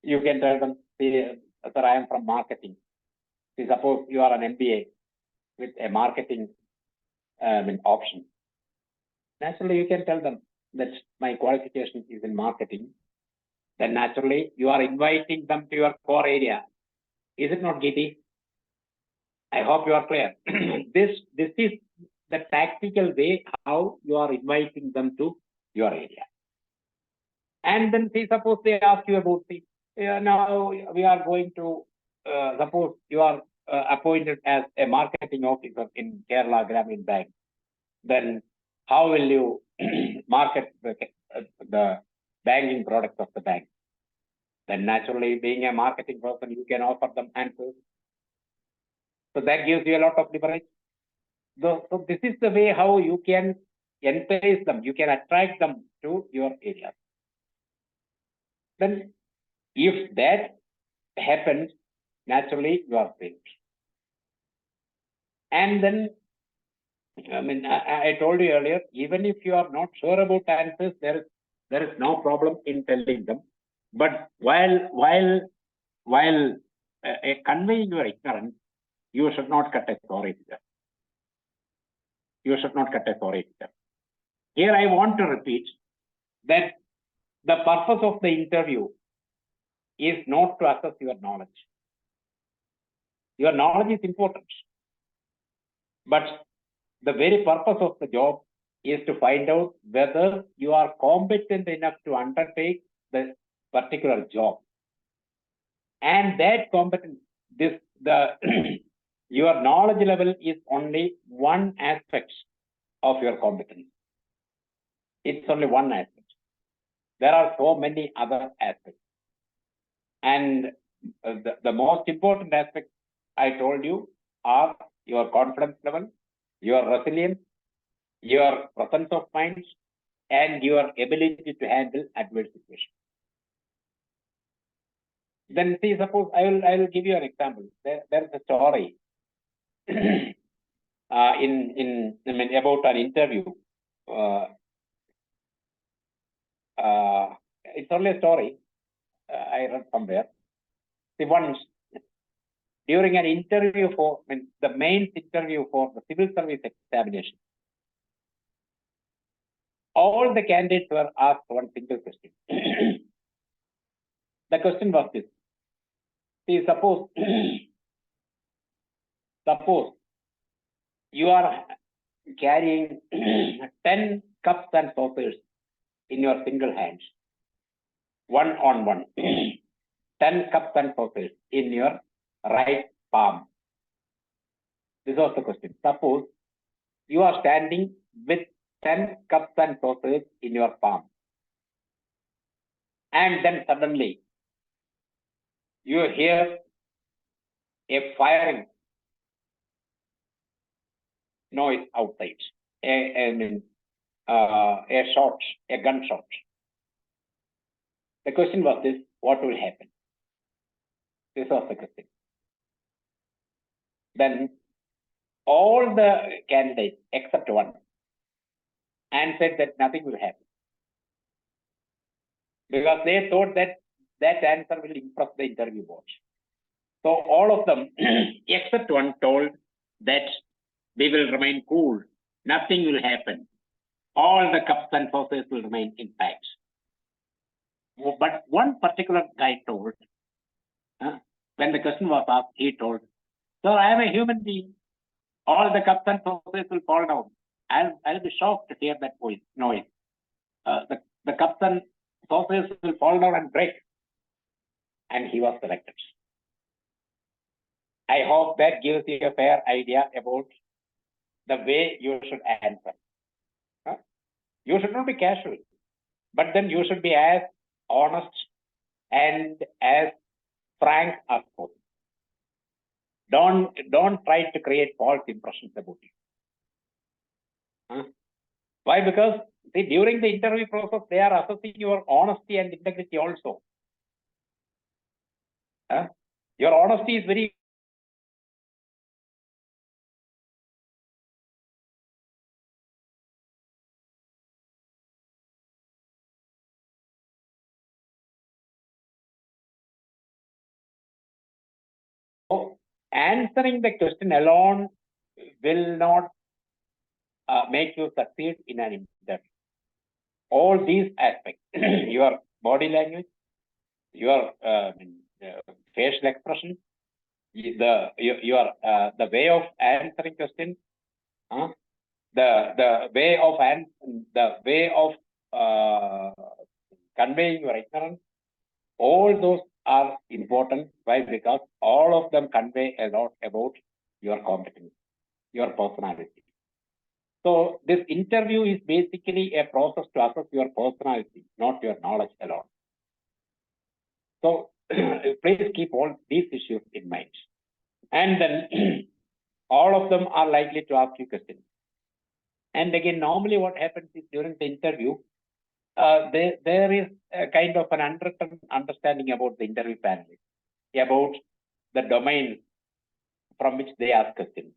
You can tell them, sir, I am from marketing. See, suppose you are an MBA with a marketing option. Naturally, you can tell them that my qualification is in marketing. Then naturally, you are inviting them to your core area. Is it not, Giti? I hope you are clear. This is the tactical way how you are inviting them to your area. And then, see, suppose they ask you about, now we are going to, suppose you are appointed as a marketing officer in Kerala Gramin Bank. Then how will you market the banking products of the bank? Then naturally, being a marketing person, you can offer them answers. So that gives you a lot of leverage. So this is the way how you can entice them, you can attract them to your area. Then if that happens, naturally you are failed. And then, I told you earlier, even if you are not sure about answers, there is no problem in telling them. But while conveying your ignorance, you should not cut a story. You should not cut a story. Here I want to repeat that the purpose of the interview is not to assess your knowledge. Your knowledge is important, but the very purpose of the job is to find out whether you are competent enough to undertake the particular job. And that competence, your knowledge level is only one aspect of your competence. It's only one aspect. There are so many other aspects. And the most important aspects I told you are your confidence level, your resilience, your presence of mind, and your ability to handle adverse situations. Then see, suppose I will give you an example. There is a story about an interview. It's only a story I read somewhere. See, once during an interview the main interview for the civil service examination, all the candidates were asked one single question. The question was this. See, suppose you are carrying 10 cups and saucers in your single hand, one on one, 10 cups and saucers in your right palm. This was the question. Suppose you are standing with 10 cups and saucers in your palm, and then suddenly you hear a firing noise outside, a gunshot. The question was this: what will happen? This was the question. Then all the candidates except one answered that nothing will happen, because they thought that answer will impress the interview board. So all of them except one told that they will remain cool, nothing will happen, all the cups and saucers will remain intact. But one particular guy told, when the question was asked, he told, "Sir, I am a human being. All the cups and saucers will fall down. I'll be shocked to hear that noise. The cups and saucers will fall down and break." And he was selected. I hope that gives you a fair idea about the way you should answer. You should not be casual, but then you should be as honest and as frank as possible. Don't try to create false impressions about you. Why? Because see, during the interview process, they are assessing your honesty and integrity also. Your honesty is very answering the question alone will not make you succeed in an interview. All these aspects, your body language, your facial expression, the way of answering questions, the way of conveying your ignorance, all those are important. Why? Because all of them convey a lot about your competence, your personality. So this interview is basically a process to assess your personality, not your knowledge alone. So please keep all these issues in mind. And then all of them are likely to ask you questions. And again, normally what happens is during the interview, there is a kind of an unwritten understanding about the interview panelists, about the domain from which they ask questions.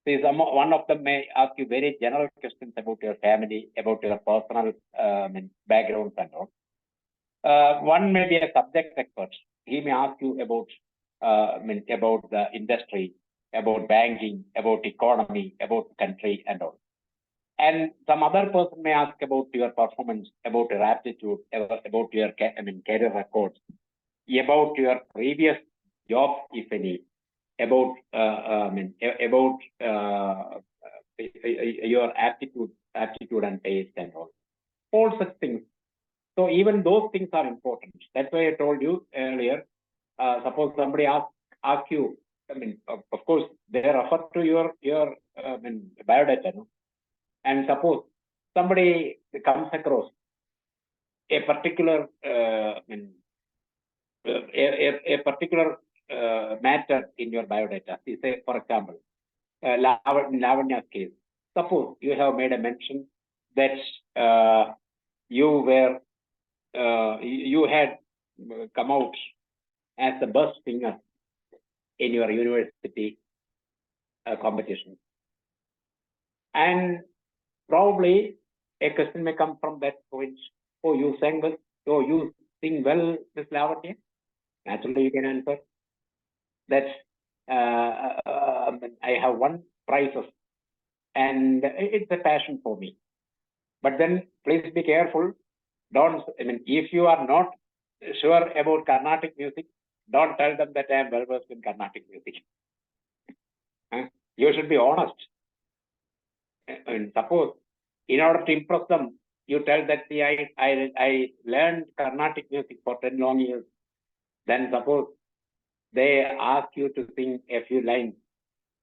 See, one of them may ask you very general questions about your family, about your personal background and all. One may be a subject expert. He may ask you about the industry, about banking, about economy, about the country and all. And some other person may ask about your performance, about your aptitude, about your career records, about your previous job, if any, about your aptitude and taste and all such things. So even those things are important. That's why I told you earlier. Suppose somebody ask you, of course they refer to your biodata, no? And suppose somebody comes across a particular matter in your biodata. Say, for example, Lavanya's case. Suppose you have made a mention that you had come out as the best singer in your university competition, and probably a question may come from that point. Oh, you sang well. Oh, you sing well, Miss Lavanya. Naturally, you can answer that I have won prizes and it's a passion for me. But then please be careful. Don't, if you are not sure about Carnatic music, don't tell them that I am well versed in Carnatic music. You should be honest. And suppose, in order to impress them, you tell that, see, I learned Carnatic music for 10 long years. Then suppose they ask you to sing a few lines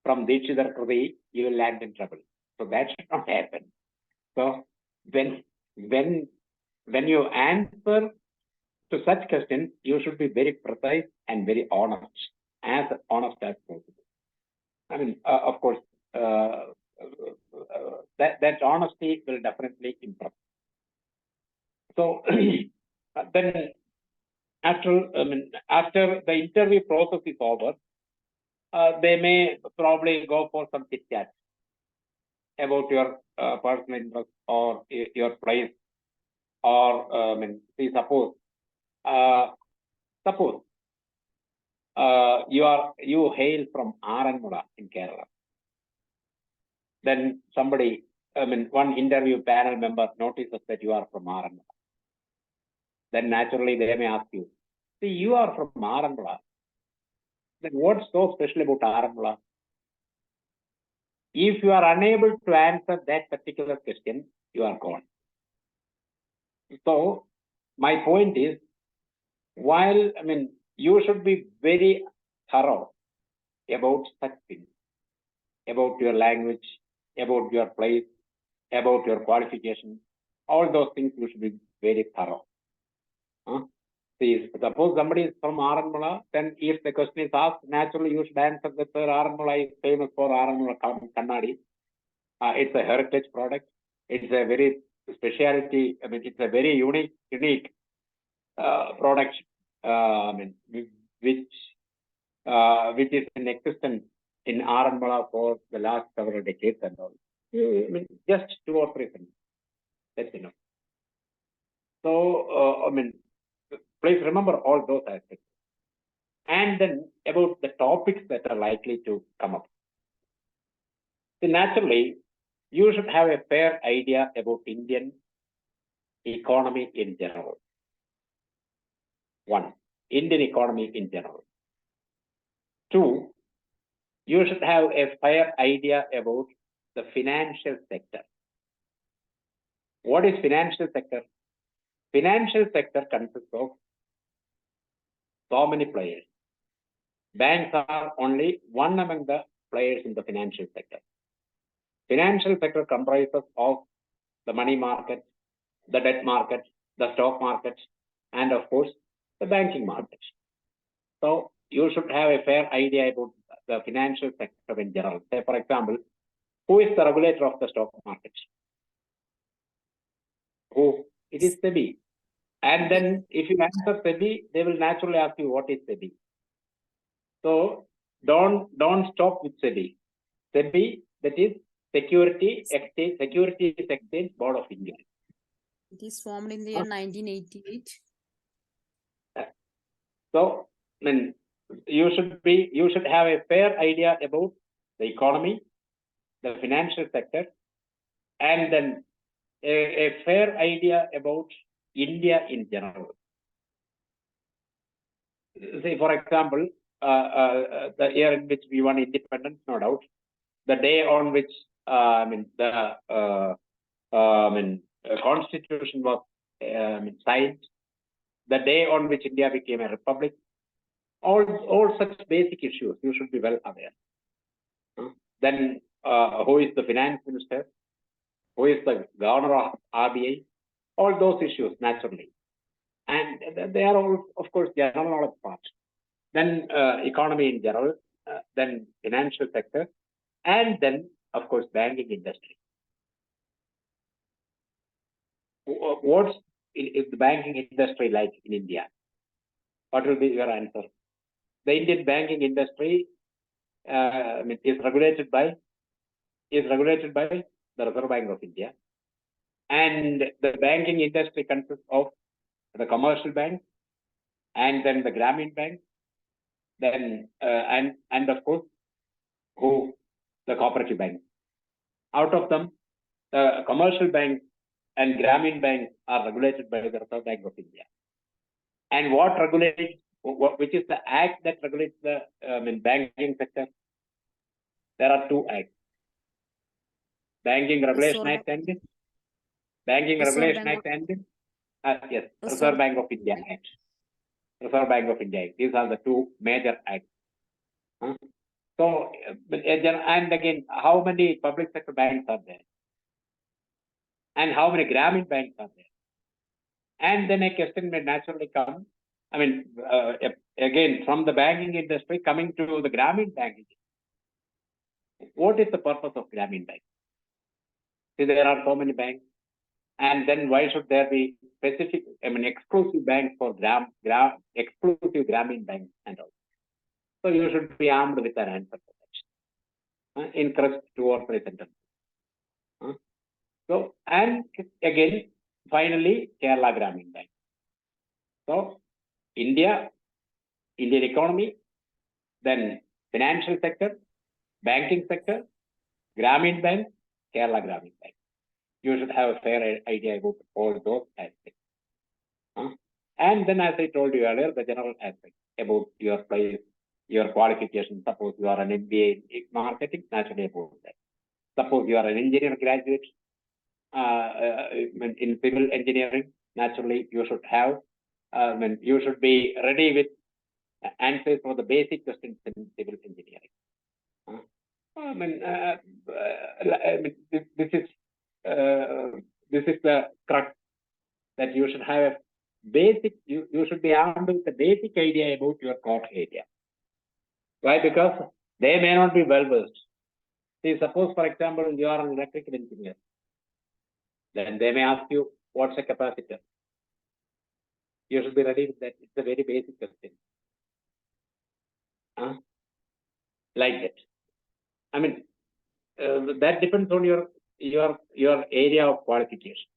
from Dikshidhar Kriti, you will land in trouble. So that should not happen. So when you answer to such questions, you should be very precise and very honest, as honest as possible. Of course, that honesty will definitely improve. So then after the interview process is over, they may probably go for some chit chat about your personal interest or your place, or suppose you hail from Aranmula in Kerala. Then somebody, one interview panel member notices that you are from Aranmula. Then naturally they may ask you, see, you are from Aranmula. then what's so special about Aranmula? If you are unable to answer that particular question, you are gone. So my point is, while you should be very thorough about such things, about your language, about your place, about your qualification, all those things you should be very thorough. See, suppose somebody is from Aranmula, then if the question is asked, naturally you should answer that Aranmula is famous for Aranmula Kannadi. It's a heritage product. It's a very specialty. It's a very unique product. Which is in existence in Aranmula for the last several decades and all. Just 2 or 3 things. That's enough. So, please remember all those aspects. And then about the topics that are likely to come up. So naturally, you should have a fair idea about Indian economy in general. 1, Indian economy in general. 2, you should have a fair idea about the financial sector. What is financial sector? Financial sector consists of so many players. Banks are only one among the players in the financial sector. Financial sector comprises of the money market, the debt market, the stock market, and of course, the banking market. So you should have a fair idea about the financial sector in general. Say, for example, who is the regulator of the stock market? Who? It is SEBI. And then if you answer SEBI, they will naturally ask you what is SEBI. So don't stop with SEBI. SEBI, that is Securities Exchange Board of India. It is formed in the year 1988. So you should have a fair idea about the economy, the financial sector, and then a fair idea about India in general. Say, for example, the year in which we won independence, no doubt, the day on which Constitution was signed, the day on which India became a republic, all such basic issues you should be well aware. Then who is the finance minister? Who is the governor of RBI? All those issues naturally. And they are all, of course, general knowledge part. Then economy in general, then financial sector, and then, of course, banking industry. What's is the banking industry like in India? What will be your answer? The Indian banking industry is regulated by the Reserve Bank of India, and the banking industry consists of the commercial bank, and then the Gramin bank, then and of course the cooperative bank. Out of them, the commercial bank and Gramin bank are regulated by the Reserve Bank of India. And what regulates? Which is the act that regulates the banking sector? There are 2 acts: Banking Regulation Act and Banking Regulation Act and yes, Reserve Bank of India Act. Reserve Bank of India Act. These are the 2 major acts. So, and again, how many public sector banks are there? And how many Gramin banks are there? And then a question may naturally come. Again, from the banking industry coming to the Gramin banking. What is the purpose of Gramin bank? See, there are so many banks. And then why should there be specific, exclusive banks for exclusive Gramin banks and all? So you should be armed with an answer for that. In crust 2 or 3 sentences. So, and again, finally, Kerala Gramin Bank. So, Indian economy, then financial sector, banking sector, Gramin Bank, Kerala Gramin Bank. You should have a fair idea about all those aspects. And then, as I told you earlier, the general aspect about your place, your qualification. Suppose you are an MBA in marketing, naturally about that. Suppose you are an engineer graduate in civil engineering, naturally you should have, you should be ready with answers for the basic questions in civil engineering. This is the crux, that you should have a basic, you should be armed with the basic idea about your core area. Why? Because they may not be well versed. See, suppose, for example, you are an electrical engineer, then they may ask you, what's a capacitor? You should be ready with that. It's a very basic question. Like that. I mean, that depends on your area of qualification.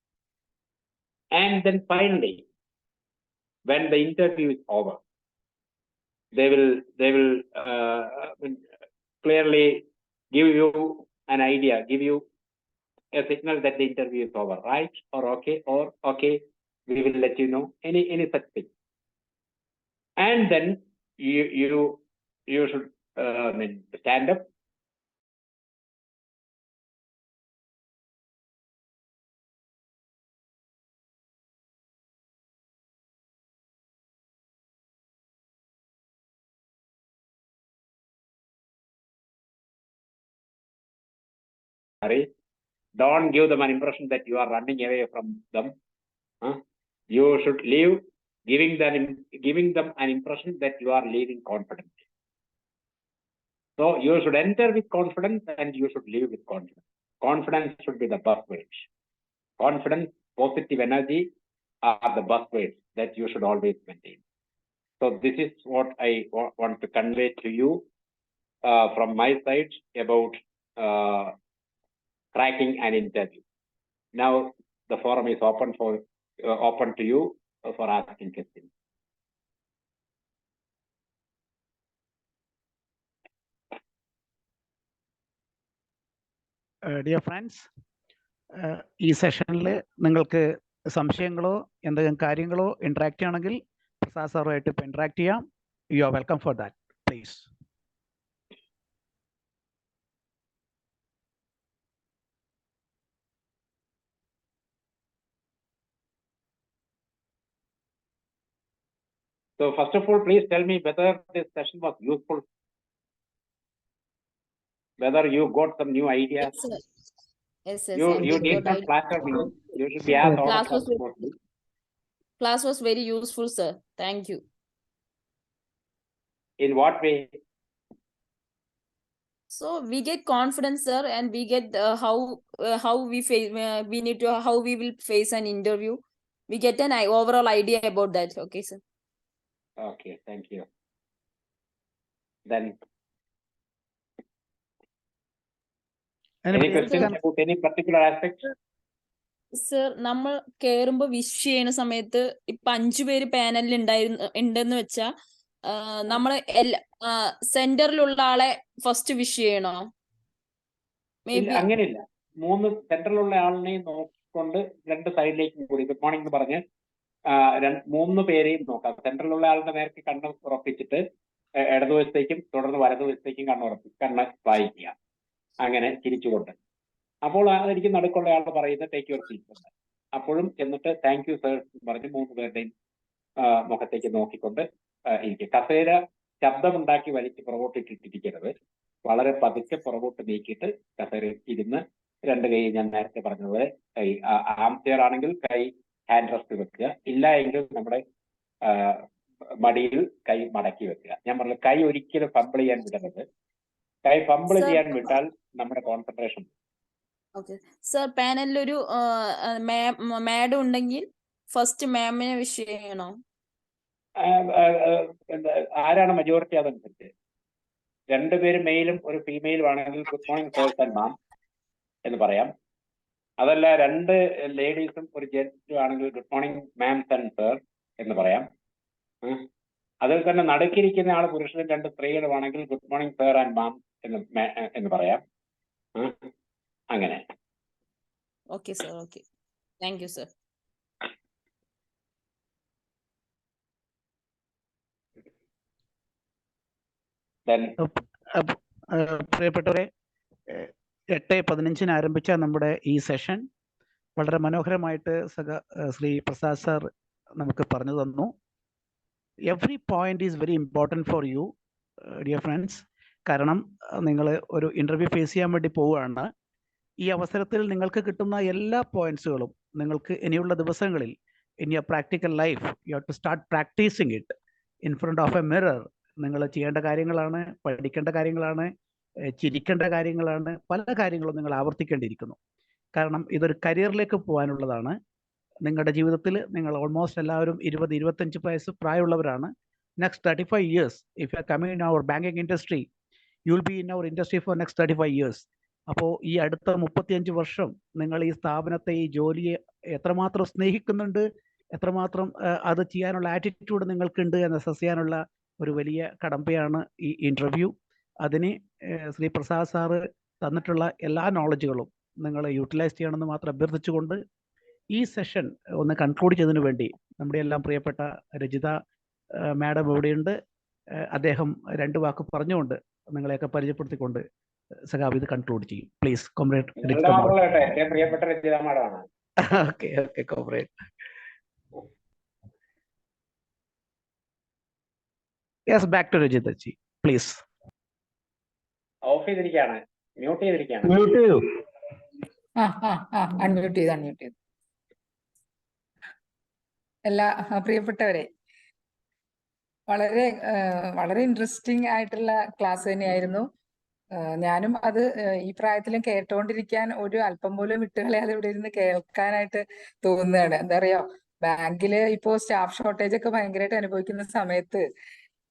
And then finally, when the interview is over, they will clearly give you an idea, give you a signal that the interview is over, right? Or okay, we will let you know, any such thing. And then you should stand up. Don't give them an impression that you are running away from them. You should leave giving them an impression that you are leaving confident. So you should enter with confidence and you should leave with confidence. Confidence should be the buzzword. Confidence, positive energy are the buzzwords that you should always maintain. So this is what I want to convey to you from my side about cracking an interview. Now the forum is open to you for asking questions. Dear friends, ഈ സെഷനിൽ നിങ്ങൾക്ക് സംശയങ്ങളോ എന്തെങ്കിലും കാര്യങ്ങളോ interact ചെയ്യണമെങ്കിൽ പ്രസാദ് സാറുമായിട്ട് ഇപ്പോൾ interact ചെയ്യാം. You are welcome for that, please. So first of all, please tell me whether this session was useful, whether you got some new ideas. Yes, sir. Yes, You and need not flatter me. You should be as honest as possible. Class was very useful, sir. Thank you. In what way? So we get confidence, sir, and we get how we face. We need to how we will face an interview. We get an overall idea about that. Okay, sir. Okay, thank you. Then any questions about any particular aspect? Sir, നമ്മൾ കേറുമ്പോ wish ചെയ്യുന്ന സമയത്ത് ഇപ്പൊ 5 പേര് പാനലിൽ ഉണ്ടെന്ന് വെച്ചാ നമ്മള് സെന്ററിലുള്ള ആളെ ഫസ്റ്റ് വിഷ് ചെയ്യണോ? അങ്ങനെയില്ല. 3 സെന്ററിലുള്ള ആളിനെ നോക്കിക്കൊണ്ട് 2 സൈഡിലേക്കും കൂടി ഗുഡ് മോർണിംഗ് എന്ന് പറഞ്ഞ് 3 പേരെയും നോക്കാം. സെന്ററിലുള്ള ആളുടെ നേരത്തെ കണ്ണ് ഉറപ്പിച്ചിട്ട് ഇടതുവശത്തേക്കും തുടർന്ന് വലതുവശത്തേക്കും കണ്ണ് വായിക്കുക, അങ്ങനെ ചിരിച്ചുകൊണ്ട്. അപ്പോൾ എനിക്ക് നടുക്കുള്ള ആൾ പറയുന്നത് ടേക്ക് യുവർ സീറ്റ് ഉണ്ട്. അപ്പോഴും എന്നിട്ട് താങ്ക് യു സർ പറഞ്ഞ് 3 പേരുടെയും മുഖത്തേക്ക് നോക്കിക്കൊണ്ട് ഇരിക്കുക. കസേര ശബ്ദമുണ്ടാക്കി വലിച്ച് പുറകോട്ടിട്ടിരിക്കരുത്. വളരെ പതുക്കെ പുറകോട്ട് നീക്കിയിട്ട് കസേരയിൽ ഇരുന്ന് 2 കൈ ഞാൻ നേരത്തെ പറഞ്ഞതുപോലെ കൈ ആം ചെയർ ആണെങ്കിൽ കൈ ഹാൻഡ് റെസ്റ്റ് വെക്കുക, ഇല്ല എങ്കിൽ നമ്മുടെ മടിയിൽ കൈ മടക്കി വെക്കുക. ഞാൻ പറഞ്ഞ കൈ ഒരിക്കലും ഫംബിൾ ചെയ്യാൻ വിടരുത്. കൈ ഫംബിൾ ചെയ്യാൻ വിട്ടാൽ നമ്മുടെ കോൺസെൻട്രേഷൻ. ഓക്കെ സർ, പാനലിൽ ഒരു മാഡം ഉണ്ടെങ്കിൽ ഫസ്റ്റ് മാമിനെ വിഷ് ചെയ്യണോ? ആരാണ് മെജോറിറ്റി അതനുസരിച്ച്. 2 പേര് മെയിലും ഒരു ഫീമെയിലും ആണെങ്കിൽ ഗുഡ് മോർണിംഗ് സേഴ്സ് ആൻഡ് മാം എന്ന് പറയാം. അതല്ല 2 ലേഡീസും ഒരു ജെന്റ്സും ആണെങ്കിൽ good morning mom's and sir എന്ന് പറയാം. അതിൽ തന്നെ നടുക്കിരിക്കുന്ന ആൾ പുരുഷനും 2 സ്ത്രീകളും ആണെങ്കിൽ ഗുഡ് മോർണിംഗ് സർ ആൻഡ് മാം എന്ന് പറയാം. അങ്ങനെ. Okay sir, okay, thank you sir. Then പ്രിയപ്പെട്ടവരെ, 8:15 ആരംഭിച്ച നമ്മുടെ ഈ സെഷൻ വളരെ മനോഹരമായിട്ട് ശ്രീ പ്രസാദ് സാർ നമുക്ക് പറഞ്ഞു തന്നു. Every point is very important for you dear friends. കാരണം നിങ്ങൾ ഒരു ഇൻ്റർവ്യൂ ഫേസ് ചെയ്യാൻ വേണ്ടി പോവുകയാണ്. ഈ അവസരത്തിൽ നിങ്ങൾക്ക് കിട്ടുന്ന എല്ലാ പോയിന്റ്സുകളും നിങ്ങൾക്ക് ഇനിയുള്ള ദിവസങ്ങളിൽ in your practical life you have to start practising it in front of a mirror. നിങ്ങൾ ചെയ്യേണ്ട കാര്യങ്ങളാണ്, പഠിക്കേണ്ട കാര്യങ്ങളാണ്, ചിരിക്കേണ്ട കാര്യങ്ങളാണ്, പല കാര്യങ്ങളും നിങ്ങൾ ആവർത്തിക്കേണ്ടിയിരിക്കുന്നു. കാരണം ഇതൊരു കരിയറിലേക്ക് പോകാനുള്ളതാണ്. നിങ്ങളുടെ ജീവിതത്തിൽ നിങ്ങൾ ഓൾമോസ്റ്റ് എല്ലാവരും 20-25 വയസ്സ് പ്രായമുള്ളവരാണ്. Next 35 years if you are coming in our banking industry, you will be in our industry for next 35 years. അപ്പോൾ ഈ അടുത്ത 35 വർഷം നിങ്ങൾ ഈ സ്ഥാപനത്തെ, ഈ ജോലിയെ എത്രമാത്രം സ്നേഹിക്കുന്നുണ്ട്, എത്രമാത്രം അത് ചെയ്യാനുള്ള ആറ്റിറ്റ്യൂഡ് നിങ്ങൾക്കുണ്ട് എന്ന് അസസ് ചെയ്യാനുള്ള ഒരു വലിയ കടമ്പയാണ് ഈ ഇൻ്റർവ്യൂ. അതിന് ശ്രീ പ്രസാദ് സാറ് തന്നിട്ടുള്ള എല്ലാ നോളജുകളും നിങ്ങൾ യൂട്ടിലൈസ് ചെയ്യണമെന്ന് മാത്രം അഭ്യർത്ഥിച്ചുകൊണ്ട് ഈ സെഷൻ ഒന്ന് കൺക്ലൂഡ് ചെയ്തതിനു വേണ്ടി നമ്മുടെ എല്ലാം പ്രിയപ്പെട്ട രജിത മാഡം ഇവിടെയുണ്ട്. അദ്ദേഹം 2 വാക്ക് പറഞ്ഞുകൊണ്ട് നിങ്ങളെയൊക്കെ പരിചയപ്പെടുത്തിക്കൊണ്ട് സഖാവ് ഇത് കൺക്ലൂഡ് ചെയ്യും. Please comrade. പ്രിയപ്പെട്ട രജിത മാഡമാണ്. Okay comrade. Yes, back to Rajitha ji please. Off ചെയ്തിരിക്കുകയാണ്, മ്യൂട്ട് ചെയ്തിരിക്കുകയാണ്. അൺമ്യൂട്ട് ചെയ്തു. എല്ലാ പ്രിയപ്പെട്ടവരെ, വളരെ വളരെ ഇൻട്രസ്റ്റിംഗ് ആയിട്ടുള്ള ക്ലാസ് തന്നെയായിരുന്നു. ഞാനും അത് ഈ പ്രായത്തിലും കേട്ടോണ്ടിരിക്കാൻ ഒരു അല്പം പോലും വിട്ടുകളയാതെ ഇവിടെ ഇരുന്ന് കേൾക്കാനായിട്ട് തോന്നുകയാണ്. എന്താ പറയാ, ബാങ്കില് ഇപ്പോ സ്റ്റാഫ് ഷോർട്ടേജ് ഒക്കെ ഭയങ്കരമായിട്ട് അനുഭവിക്കുന്ന സമയത്ത്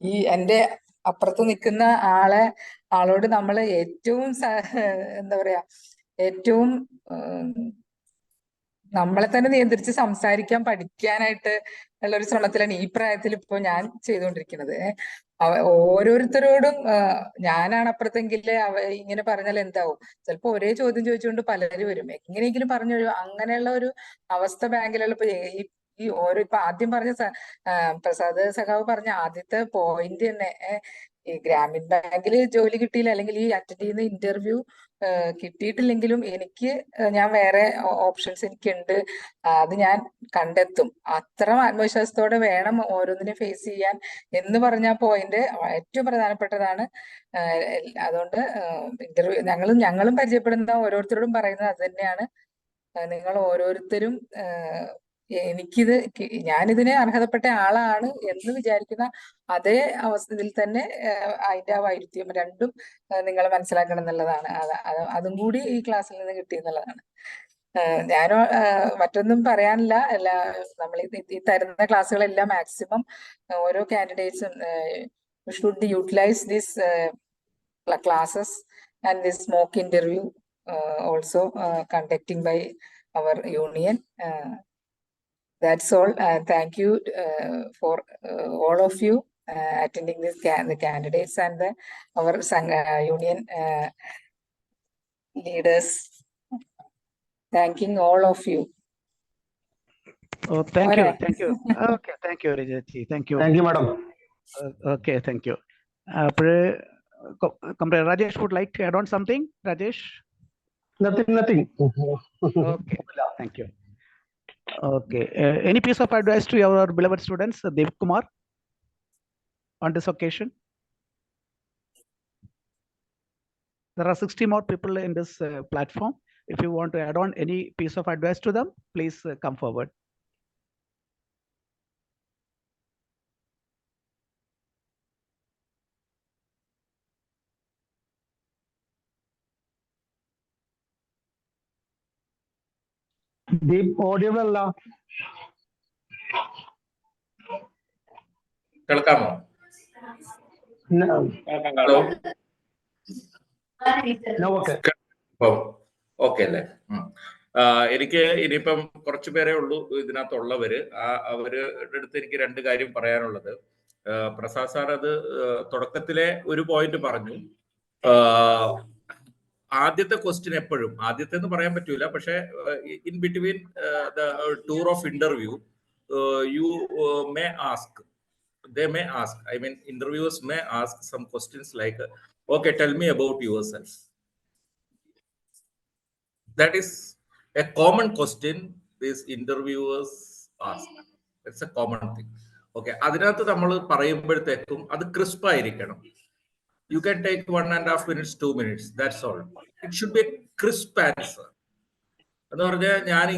ഈ എന്റെ അപ്പുറത്ത് നിൽക്കുന്ന ആളോട് നമ്മൾ ഏറ്റവും എന്താ പറയാ, ഏറ്റവും നമ്മളെ തന്നെ നിയന്ത്രിച്ച് സംസാരിക്കാൻ പഠിക്കാനായിട്ട് ഉള്ള ഒരു ശ്രമത്തിലാണ് ഈ പ്രായത്തിൽ ഇപ്പൊ ഞാൻ ചെയ്തുകൊണ്ടിരിക്കുന്നത്. ഓരോരുത്തരോടും ഞാനാണ് അപ്പുറത്തെങ്കില് ഇങ്ങനെ പറഞ്ഞാൽ എന്താവും, ചിലപ്പോ ഒരേ ചോദ്യം ചോദിച്ചുകൊണ്ട് പലരും വരും, എങ്ങനെയെങ്കിലും പറഞ്ഞു അങ്ങനെയുള്ള ഒരു അവസ്ഥ ബാങ്കിലുള്ള ഈ ഓരോ ഇപ്പൊ ആദ്യം പറഞ്ഞ പ്രസാദ് സഖാവ് പറഞ്ഞ ആദ്യത്തെ പോയിന്റ് തന്നെ, ഈ ഗ്രാമീൺ ബാങ്കിൽ ജോലി കിട്ടിയില്ല, അല്ലെങ്കിൽ ഈ അറ്റൻഡ് ചെയ്യുന്ന ഇന്റർവ്യൂ കിട്ടിയിട്ടില്ലെങ്കിലും ഞാൻ വേറെ ഓപ്ഷൻസ് എനിക്കുണ്ട്, അത് ഞാൻ കണ്ടെത്തും. അത്ര ആത്മവിശ്വാസത്തോടെ വേണം ഓരോന്നിനെ ഫേസ് ചെയ്യാൻ എന്ന് പറഞ്ഞ പോയിന്റ് ഏറ്റവും പ്രധാനപ്പെട്ടതാണ്. അതുകൊണ്ട് ഇന്റർവ്യൂ ഞങ്ങളും പരിചയപ്പെടുന്ന ഓരോരുത്തരോടും പറയുന്നത് അത് തന്നെയാണ്. നിങ്ങൾ ഓരോരുത്തരും ഞാനിതിന് അർഹതപ്പെട്ട ആളാണ് എന്ന് വിചാരിക്കുന്ന അതേ അവസ്ഥയിൽ തന്നെ അതിന്റെ ആ വൈരുദ്ധ്യം രണ്ടും നിങ്ങൾ മനസ്സിലാക്കണം എന്നുള്ളതാണ്. അതും കൂടി ഈ ക്ലാസ്സിൽ നിന്ന് കിട്ടിയെന്നുള്ളതാണ്. ഞാൻ മറ്റൊന്നും പറയാനില്ല. നമ്മൾ ഈ തരുന്ന ക്ലാസ്സുകളെല്ലാം മാക്സിമം ഓരോ കാൻഡിഡേറ്റ്സും should utilise this classes and this mock interview also conducting by our union. That's all. Thank you for all of you attending this, the candidates and our union leaders. Thanking all of you. Oh, thank you. Okay, thank you, Rajat. Thank you, madam. Okay, thank you. Rajesh would like to add on something. Rajesh? Nothing. Okay, thank you. Okay, any piece of advice to our beloved students, Dev Kumar, on this occasion? There are 60 more people in this platform. If you want to add on any piece of advice to them, please come forward. Deep audible. കേൾക്കാമോ? Hello, okay അല്ലേ? എനിക്ക് ഇനിയിപ്പം കുറച്ചു പേരേ ഉള്ളൂ ഇതിനകത്തുള്ളവര്. അവരുടെ അടുത്ത് എനിക്ക് 2 കാര്യം പറയാനുള്ളത്. പ്രസാദ് സാർ അത് തുടക്കത്തിലെ ഒരു പോയിന്റ് പറഞ്ഞു. ആദ്യത്തെ ക്വസ്റ്റ്യൻ എപ്പോഴും, ആദ്യത്തെ എന്ന് പറയാൻ പറ്റൂല, പക്ഷെ in between the tour of interview you may ask they may ask, I mean, interviewers may ask some questions like, okay, tell me about yourself. That is a common question these interviewers ask. It's a common thing. Okay, അതിനകത്ത് നമ്മൾ പറയുമ്പോഴത്തേക്കും അത് crisp ആയിരിക്കണം. You can take 1.5 minutes, 2 minutes. That's all. It should be a crisp answer. എന്ന് പറഞ്ഞാൽ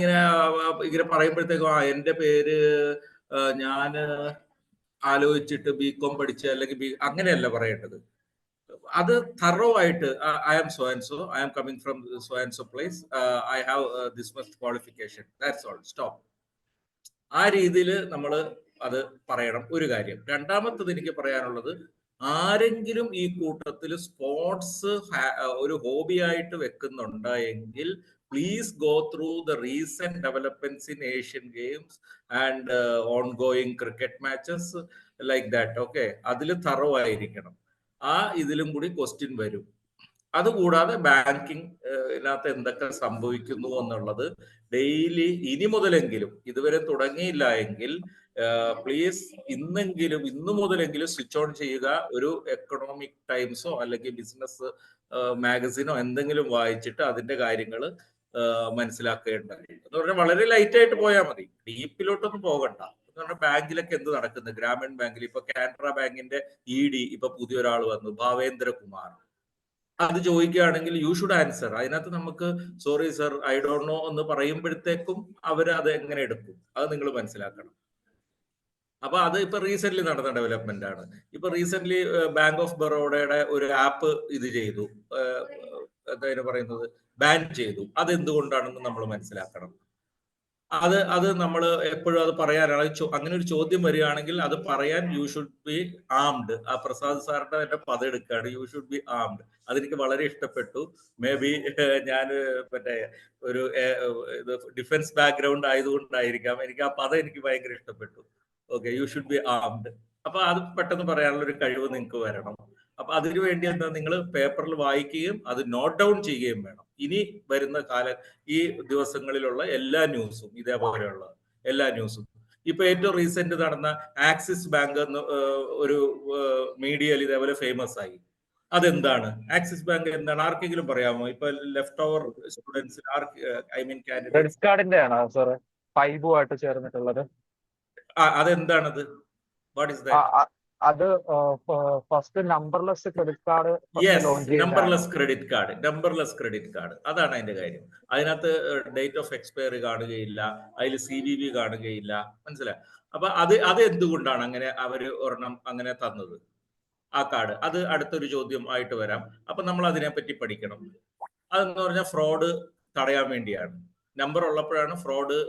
ഇങ്ങനെ പറയുമ്പോഴത്തേക്കും എൻ്റെ പേര് ഞാൻ ആലോചിച്ചിട്ട് BCom പഠിച്ച അല്ലെങ്കിൽ അങ്ങനെയല്ല പറയേണ്ടത്. അത് thorough ആയിട്ട് I am so and so, I am coming from so and so place, I have this much qualification. That's all. Stop. ആ രീതിയിൽ നമ്മൾ അത് പറയണം. ഒരു കാര്യം. രണ്ടാമത്തത് എനിക്ക് പറയാനുള്ളത്, ആരെങ്കിലും ഈ കൂട്ടത്തിൽ സ്പോർട്സ് ഒരു ഹോബി ആയിട്ട് വെക്കുന്നുണ്ട് എങ്കിൽ please go through the recent developments in Asian games and ongoing cricket matches like that. Okay, അതിൽ thorough ആയിരിക്കണം. ആ ഇതിലും കൂടി ക്വസ്റ്റ്യൻ വരും. അതുകൂടാതെ ബാങ്കിങ് ഇതിനകത്ത് എന്തൊക്കെ സംഭവിക്കുന്നു എന്നുള്ളത് ഡെയിലി ഇനി മുതലെങ്കിലും, ഇതുവരെ തുടങ്ങിയില്ല എങ്കിൽ പ്ലീസ് ഇന്നു മുതലെങ്കിലും സ്വിച്ച് ഓൺ ചെയ്യുക. ഒരു എക്കണോമിക് ടൈംസോ അല്ലെങ്കിൽ ബിസിനസ് മാഗസിനോ എന്തെങ്കിലും വായിച്ചിട്ട് അതിന്റെ കാര്യങ്ങൾ മനസ്സിലാക്കേണ്ടത്. എന്ന് പറഞ്ഞാൽ വളരെ ലൈറ്റ് ആയിട്ട് പോയാൽ മതി, ഡീപ്പിലോട്ടൊന്നും പോകണ്ട. എന്ന് പറഞ്ഞാൽ ബാങ്കിലൊക്കെ എന്ത് നടക്കുന്നത്, ഗ്രാമീൺ ബാങ്കിൽ ഇപ്പൊ കാനറ ബാങ്കിന്റെ ED ഇപ്പൊ പുതിയൊരാൾ വന്നു, ഭാവേന്ദ്ര കുമാർ. അത് ചോദിക്കുകയാണെങ്കിൽ യു ഷുഡ് ആൻസർ. അതിനകത്ത് നമുക്ക് sorry sir I don't know എന്ന് പറയുമ്പോഴത്തേക്കും അവർ അത് എങ്ങനെ എടുക്കും, അത് നിങ്ങൾ മനസ്സിലാക്കണം. അപ്പൊ അത് ഇപ്പൊ റീസെന്റ് നടന്ന ഡെവലപ്മെന്റ് ആണ്. ഇപ്പൊ റീസെന്റ് ബാങ്ക് ഓഫ് ബറോഡയുടെ ഒരു ആപ്പ് ഇത് ചെയ്തു, എന്തായാലും പറയുന്നത് ബാൻ ചെയ്തു. അത് എന്തുകൊണ്ടാണെന്ന് നമ്മൾ മനസ്സിലാക്കണം. അത് നമ്മൾ എപ്പോഴും അത് പറയാനാണ്. അങ്ങനെ ഒരു ചോദ്യം വരികയാണെങ്കിൽ അത് പറയാൻ യു ഷുഡ് ബി ആംഡ്. ആ പ്രസാദ് സാറിന്റെ എന്റെ പദം എടുക്കുകയാണ്, യു ഷുഡ് ബി ആംഡ്. അതെനിക്ക് വളരെ ഇഷ്ടപ്പെട്ടു. മേ ബി ഞാൻ മറ്റേ ഒരു ഡിഫൻസ് ബാക്ക്ഗ്രൗണ്ട് ആയതുകൊണ്ടായിരിക്കാം എനിക്ക് ആ പദം എനിക്ക് ഭയങ്കര ഇഷ്ടപ്പെട്ടു. Okay, you should be armed. അപ്പൊ അത് പെട്ടെന്ന് പറയാനുള്ള ഒരു കഴിവ് നിങ്ങൾക്ക് വരണം. അപ്പൊ അതിനു വേണ്ടി എന്താ, നിങ്ങൾ പേപ്പറിൽ വായിക്കുകയും അത് നോട്ട് ഡൗൺ ചെയ്യുകയും വേണം. ഇനി വരുന്ന ഈ ദിവസങ്ങളിലുള്ള എല്ലാ ന്യൂസും, ഇതേപോലെയുള്ള എല്ലാ ന്യൂസും. ഇപ്പൊ ഏറ്റവും റീസെന്റ് നടന്ന ആക്സിസ് ബാങ്ക് എന്ന് ഒരു മീഡിയയിൽ ഇതേപോലെ ഫേമസ് ആയി. അതെന്താണ് ആക്സിസ് ബാങ്ക് എന്താണ്, ആർക്കെങ്കിലും പറയാമോ? ഇപ്പൊ left over students, I mean credit കാർഡിന്റെ ആണോ സാർ ഫൈബുമായിട്ട് ചേർന്നിട്ടുള്ളത്? അതെന്താണത്? What is that? അത് first numberless credit card. Numberless credit card അതാണ് അതിന്റെ കാര്യം. അതിനകത്ത് ഡേറ്റ് ഓഫ് എക്സ്പയറി കാണുകയില്ല, അതിൽ CVV കാണുകയില്ല. മനസ്സിലായി? അപ്പൊ അത് എന്തുകൊണ്ടാണ് അങ്ങനെ അവര് ഒരെണ്ണം അങ്ങനെ തന്നത് ആ കാർഡ്? അത് അടുത്തൊരു ചോദ്യം ആയിട്ട് വരാം. അപ്പൊ നമ്മൾ അതിനെപ്പറ്റി പഠിക്കണം. അതെന്ന് പറഞ്ഞാൽ ഫ്രോഡ് തടയാൻ വേണ്ടിയാണ്. നമ്പർ ഉള്ളപ്പോഴാണ് ഫ്രോഡ്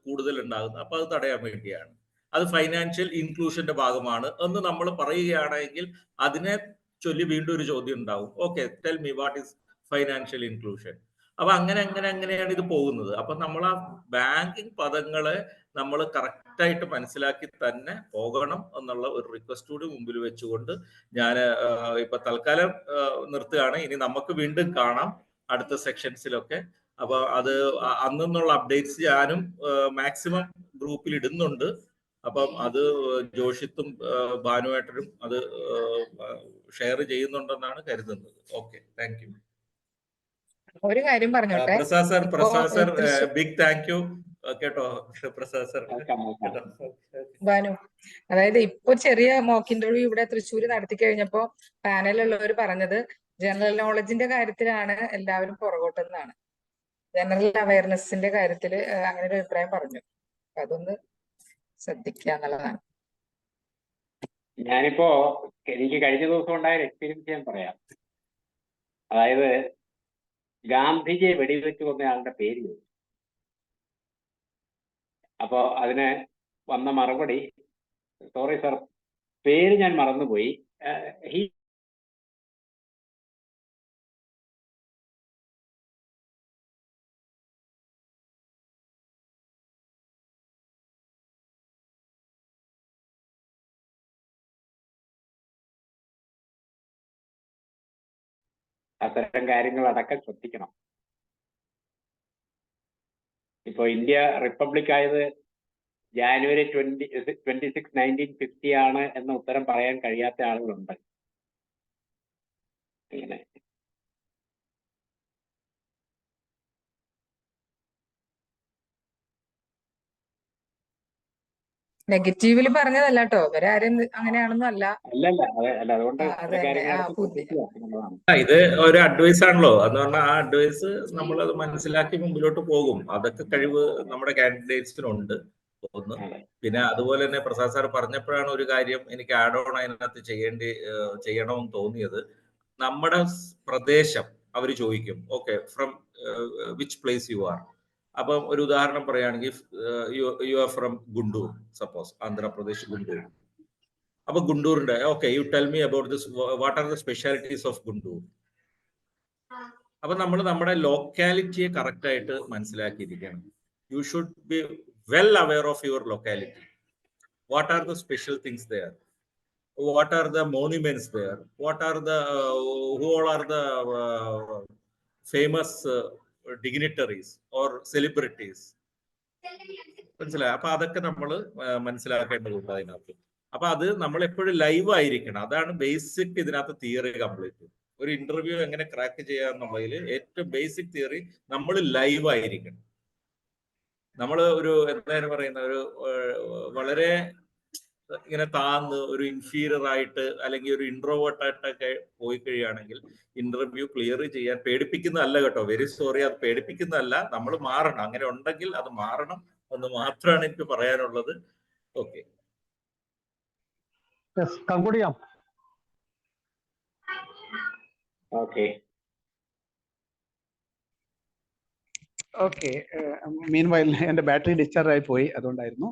കൂടുതൽ ഉണ്ടാകുന്നത്. അപ്പൊ അത് തടയാൻ വേണ്ടിയാണ്. അത് ഫൈനാൻഷ്യൽ ഇൻക്ലൂഷന്റെ ഭാഗമാണ് എന്ന് നമ്മൾ പറയുകയാണെങ്കിൽ അതിനെ ചൊല്ലി വീണ്ടും ഒരു ചോദ്യം ഉണ്ടാവും. Okay, tell me what is financial inclusion. അപ്പൊ അങ്ങനെയാണ് ഇത് പോകുന്നത്. അപ്പൊ നമ്മൾ ആ ബാങ്കിങ് പദങ്ങളെ നമ്മൾ കറക്റ്റായിട്ട് മനസ്സിലാക്കി തന്നെ പോകണം എന്നുള്ള ഒരു റിക്വസ്റ്റ് കൂടി മുമ്പിൽ വെച്ചുകൊണ്ട് ഞാൻ ഇപ്പൊ തൽക്കാലം നിർത്തുകയാണ്. ഇനി നമുക്ക് വീണ്ടും കാണാം അടുത്ത സെക്ഷൻസിലൊക്കെ. അപ്പൊ അത് അന്നുള്ള അപ്ഡേറ്റ്സ് ഞാനും മാക്സിമം ഗ്രൂപ്പിൽ ഇടുന്നുണ്ട്. അപ്പം അത് ജോഷിത്തും ഭാനുവേട്ടനും അത് ഷെയർ ചെയ്യുന്നുണ്ടെന്നാണ് കരുതുന്നത്. Okay, thank you. ഒരു കാര്യം പറഞ്ഞോട്ടെ Prasad sir big thank you കേട്ടോ. പ്രസാദ് സർ, ഭാനു, അതായത് ഇപ്പൊ ചെറിയ മോക്ക് ഇന്റർവ്യൂ ഇവിടെ തൃശ്ശൂര് നടത്തി കഴിഞ്ഞപ്പോ പാനലുള്ളവർ പറഞ്ഞത് ജനറൽ നോളജിന്റെ കാര്യത്തിലാണ് എല്ലാവരും പുറകോട്ടെന്നാണ്. ജനറൽ അവയർനെസിന്റെ കാര്യത്തില് അങ്ങനെ ഒരു അഭിപ്രായം പറഞ്ഞു. അതൊന്ന് ശ്രദ്ധിക്കുക എന്നുള്ളതാണ്. ഞാനിപ്പോ എനിക്ക് കഴിഞ്ഞ ദിവസം ഉണ്ടായ എക്സ്പീരിയൻസ് ഞാൻ പറയാം. അതായത് ഗാന്ധിജിയെ വെടിവെച്ച് കൊന്നയാളുടെ പേര് ചോദിച്ചു. അപ്പോ അതിന് വന്ന മറുപടി, സോറി സർ പേര് ഞാൻ മറന്നുപോയി, അത്തരം കാര്യങ്ങളടക്കം ശ്രദ്ധിക്കണം. ഇപ്പൊ ഇന്ത്യ റിപ്പബ്ലിക് ആയത് ജാനുവരി 26, 1950 ആണ് എന്ന ഉത്തരം പറയാൻ കഴിയാത്ത ആളുകളുണ്ട്. ഇങ്ങനെ നെഗറ്റീവില് പറഞ്ഞതല്ല കേട്ടോ, ഇവരാരും അങ്ങനെയാണെന്നും അല്ല. അല്ല അതുകൊണ്ട് അതെ ഇത് ഒരു അഡ്വൈസ് ആണല്ലോ എന്ന് പറഞ്ഞാൽ ആ അഡ്വൈസ് നമ്മൾ അത് മനസ്സിലാക്കി മുമ്പിലോട്ട് പോകും. അതൊക്കെ കഴിവ് നമ്മുടെ കാൻഡിഡേറ്റ്സിനുണ്ട് ഒന്ന്. പിന്നെ അതുപോലെ തന്നെ പ്രസാദ് സാർ പറഞ്ഞപ്പോഴാണ് ഒരു കാര്യം എനിക്ക് ആഡ് ഓൺ അതിനകത്ത് ചെയ്യണമെന്ന് തോന്നിയത്. നമ്മുടെ പ്രദേശം അവർ ചോദിക്കും, okay from which place you are. അപ്പം ഒരു ഉദാഹരണം പറയുകയാണെങ്കിൽ you are from Guntur, suppose Andhra Pradesh Guntur. അപ്പൊ ഗുണ്ടൂറിന്റെ okay you tell me about this, what are the specialities of Guntur. അപ്പൊ നമ്മൾ നമ്മുടെ ലൊക്കാലിറ്റിയെ കറക്റ്റ് ആയിട്ട് മനസ്സിലാക്കിയിരിക്കണം. You should be well aware of your locality. What are the special things there, what are the monuments there, what are the who all are the famous dignitaries or celebrities. മനസ്സിലായി? അപ്പൊ അതൊക്കെ നമ്മൾ മനസ്സിലാക്കേണ്ടതുണ്ട് അതിനകത്ത്. അപ്പൊ അത് നമ്മൾ എപ്പോഴും ലൈവ് ആയിരിക്കണം. അതാണ് ബേസിക് ഇതിനകത്ത് തിയറി കംപ്ലീറ്റ്. ഒരു ഇന്റർവ്യൂ എങ്ങനെ ക്രാക്ക് ചെയ്യാന്നുള്ളതിൽ ഏറ്റവും ബേസിക് തിയറി നമ്മൾ ലൈവ് ആയിരിക്കണം. നമ്മൾ ഒരു എന്തായാലും പറയുന്ന ഒരു വളരെ ഇങ്ങനെ താന്ന് ഒരു ഇൻഫീരിയർ ആയിട്ട് അല്ലെങ്കിൽ ഒരു ഇൻട്രോവേർട്ടായിട്ടൊക്കെ പോയി കഴിയുകയാണെങ്കിൽ ഇന്റർവ്യൂ ക്ലിയർ ചെയ്യാൻ പേടിപ്പിക്കുന്നതല്ല കേട്ടോ. വെരി സോറി, അത് പേടിപ്പിക്കുന്നതല്ല. നമ്മൾ മാറണം. അങ്ങനെ ഉണ്ടെങ്കിൽ അത് മാറണം എന്ന് മാത്രമാണ് എനിക്ക് പറയാനുള്ളത്. Okay, okay. മീൻ വൈൽ എൻ്റെ ബാറ്ററി ഡിസ്ചാർജ് ആയി പോയി, അതുകൊണ്ടായിരുന്നു.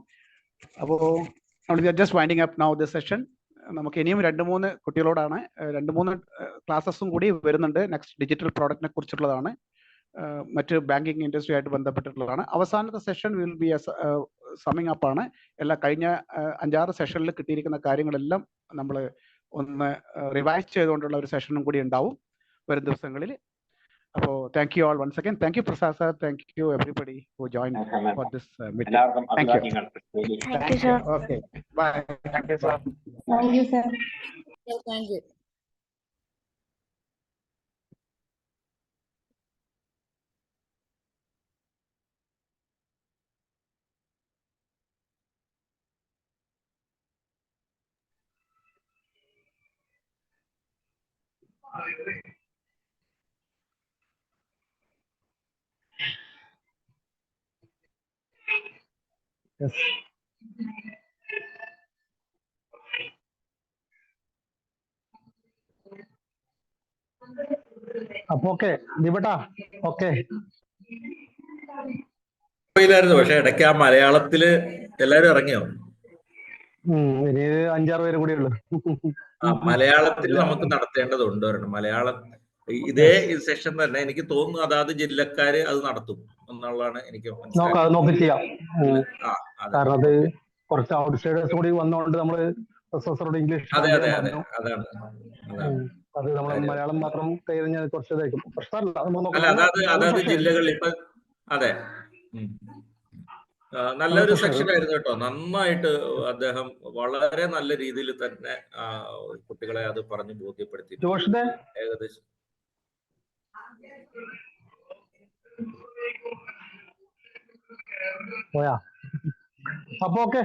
അപ്പോൾ നമ്മൾ just winding up now the session. നമുക്ക് ഇനിയും 2-3 കുട്ടികളോടാണ്, 2-3 ക്ലാസ്സസും കൂടി വരുന്നുണ്ട്. നെക്സ്റ്റ് ഡിജിറ്റൽ പ്രോഡക്റ്റിനെ കുറിച്ചിട്ടുള്ളതാണ്, മറ്റ് ബാങ്കിങ് ഇൻഡസ്ട്രി ആയിട്ട് ബന്ധപ്പെട്ടിട്ടുള്ളതാണ്. അവസാനത്തെ session will be summing up ആണ്. എല്ലാ കഴിഞ്ഞ 5-6 സെഷനിൽ കിട്ടിയിരിക്കുന്ന കാര്യങ്ങളെല്ലാം നമ്മൾ ഒന്ന് റിവൈസ് ചെയ്തുകൊണ്ടുള്ള ഒരു സെഷനും കൂടി ഉണ്ടാവും വരും ദിവസങ്ങളിൽ. അപ്പോൾ thank you all once again. Thank you Prasad sir, thank you everybody who join for this meeting. Thank you. Okay, bye. Thank you sir. Thank you sir. Thank you. Yes. അപ്പൊ ഓക്കെ ദിബട്ടാ, okay. പക്ഷെ ഇടയ്ക്ക് ആ മലയാളത്തില് എല്ലാരും ഇറങ്ങിയോ? ഇനി 5-6 പേര് കൂടെ ഉള്ളു. മലയാളത്തിൽ നമുക്ക് നടത്തേണ്ടതുണ്ട് ഒരെണ്ണം. മലയാളം ഇതേ സെഷൻ തന്നെ എനിക്ക് തോന്നുന്നു അതാത് ജില്ലക്കാര് അത് നടത്തും എന്നുള്ളതാണ് എനിക്ക് നോക്കി ചെയ്യാം. കാരണം അത് കുറച്ച് ഔട്ട് സൈഡേഴ്സ് കൂടി വന്നോണ്ട് നമ്മള് പ്രൊഫസറോട് ഇംഗ്ലീഷ് പറഞ്ഞു. അത് നമ്മൾ മലയാളം മാത്രം കഴിഞ്ഞാൽ കുറച്ച് ഇതായിരിക്കും. പ്രശ്നമല്ല, അതാത് ജില്ലകളിൽ ഇപ്പൊ അതെ നല്ലൊരു സെക്ഷൻ ആയിരുന്നു കേട്ടോ. നന്നായിട്ട് അദ്ദേഹം വളരെ നല്ല രീതിയിൽ തന്നെ കുട്ടികളെ അത് പറഞ്ഞ് ബോധ്യപ്പെടുത്തി. ഏകദേശം അപ്പൊ ഓക്കെ.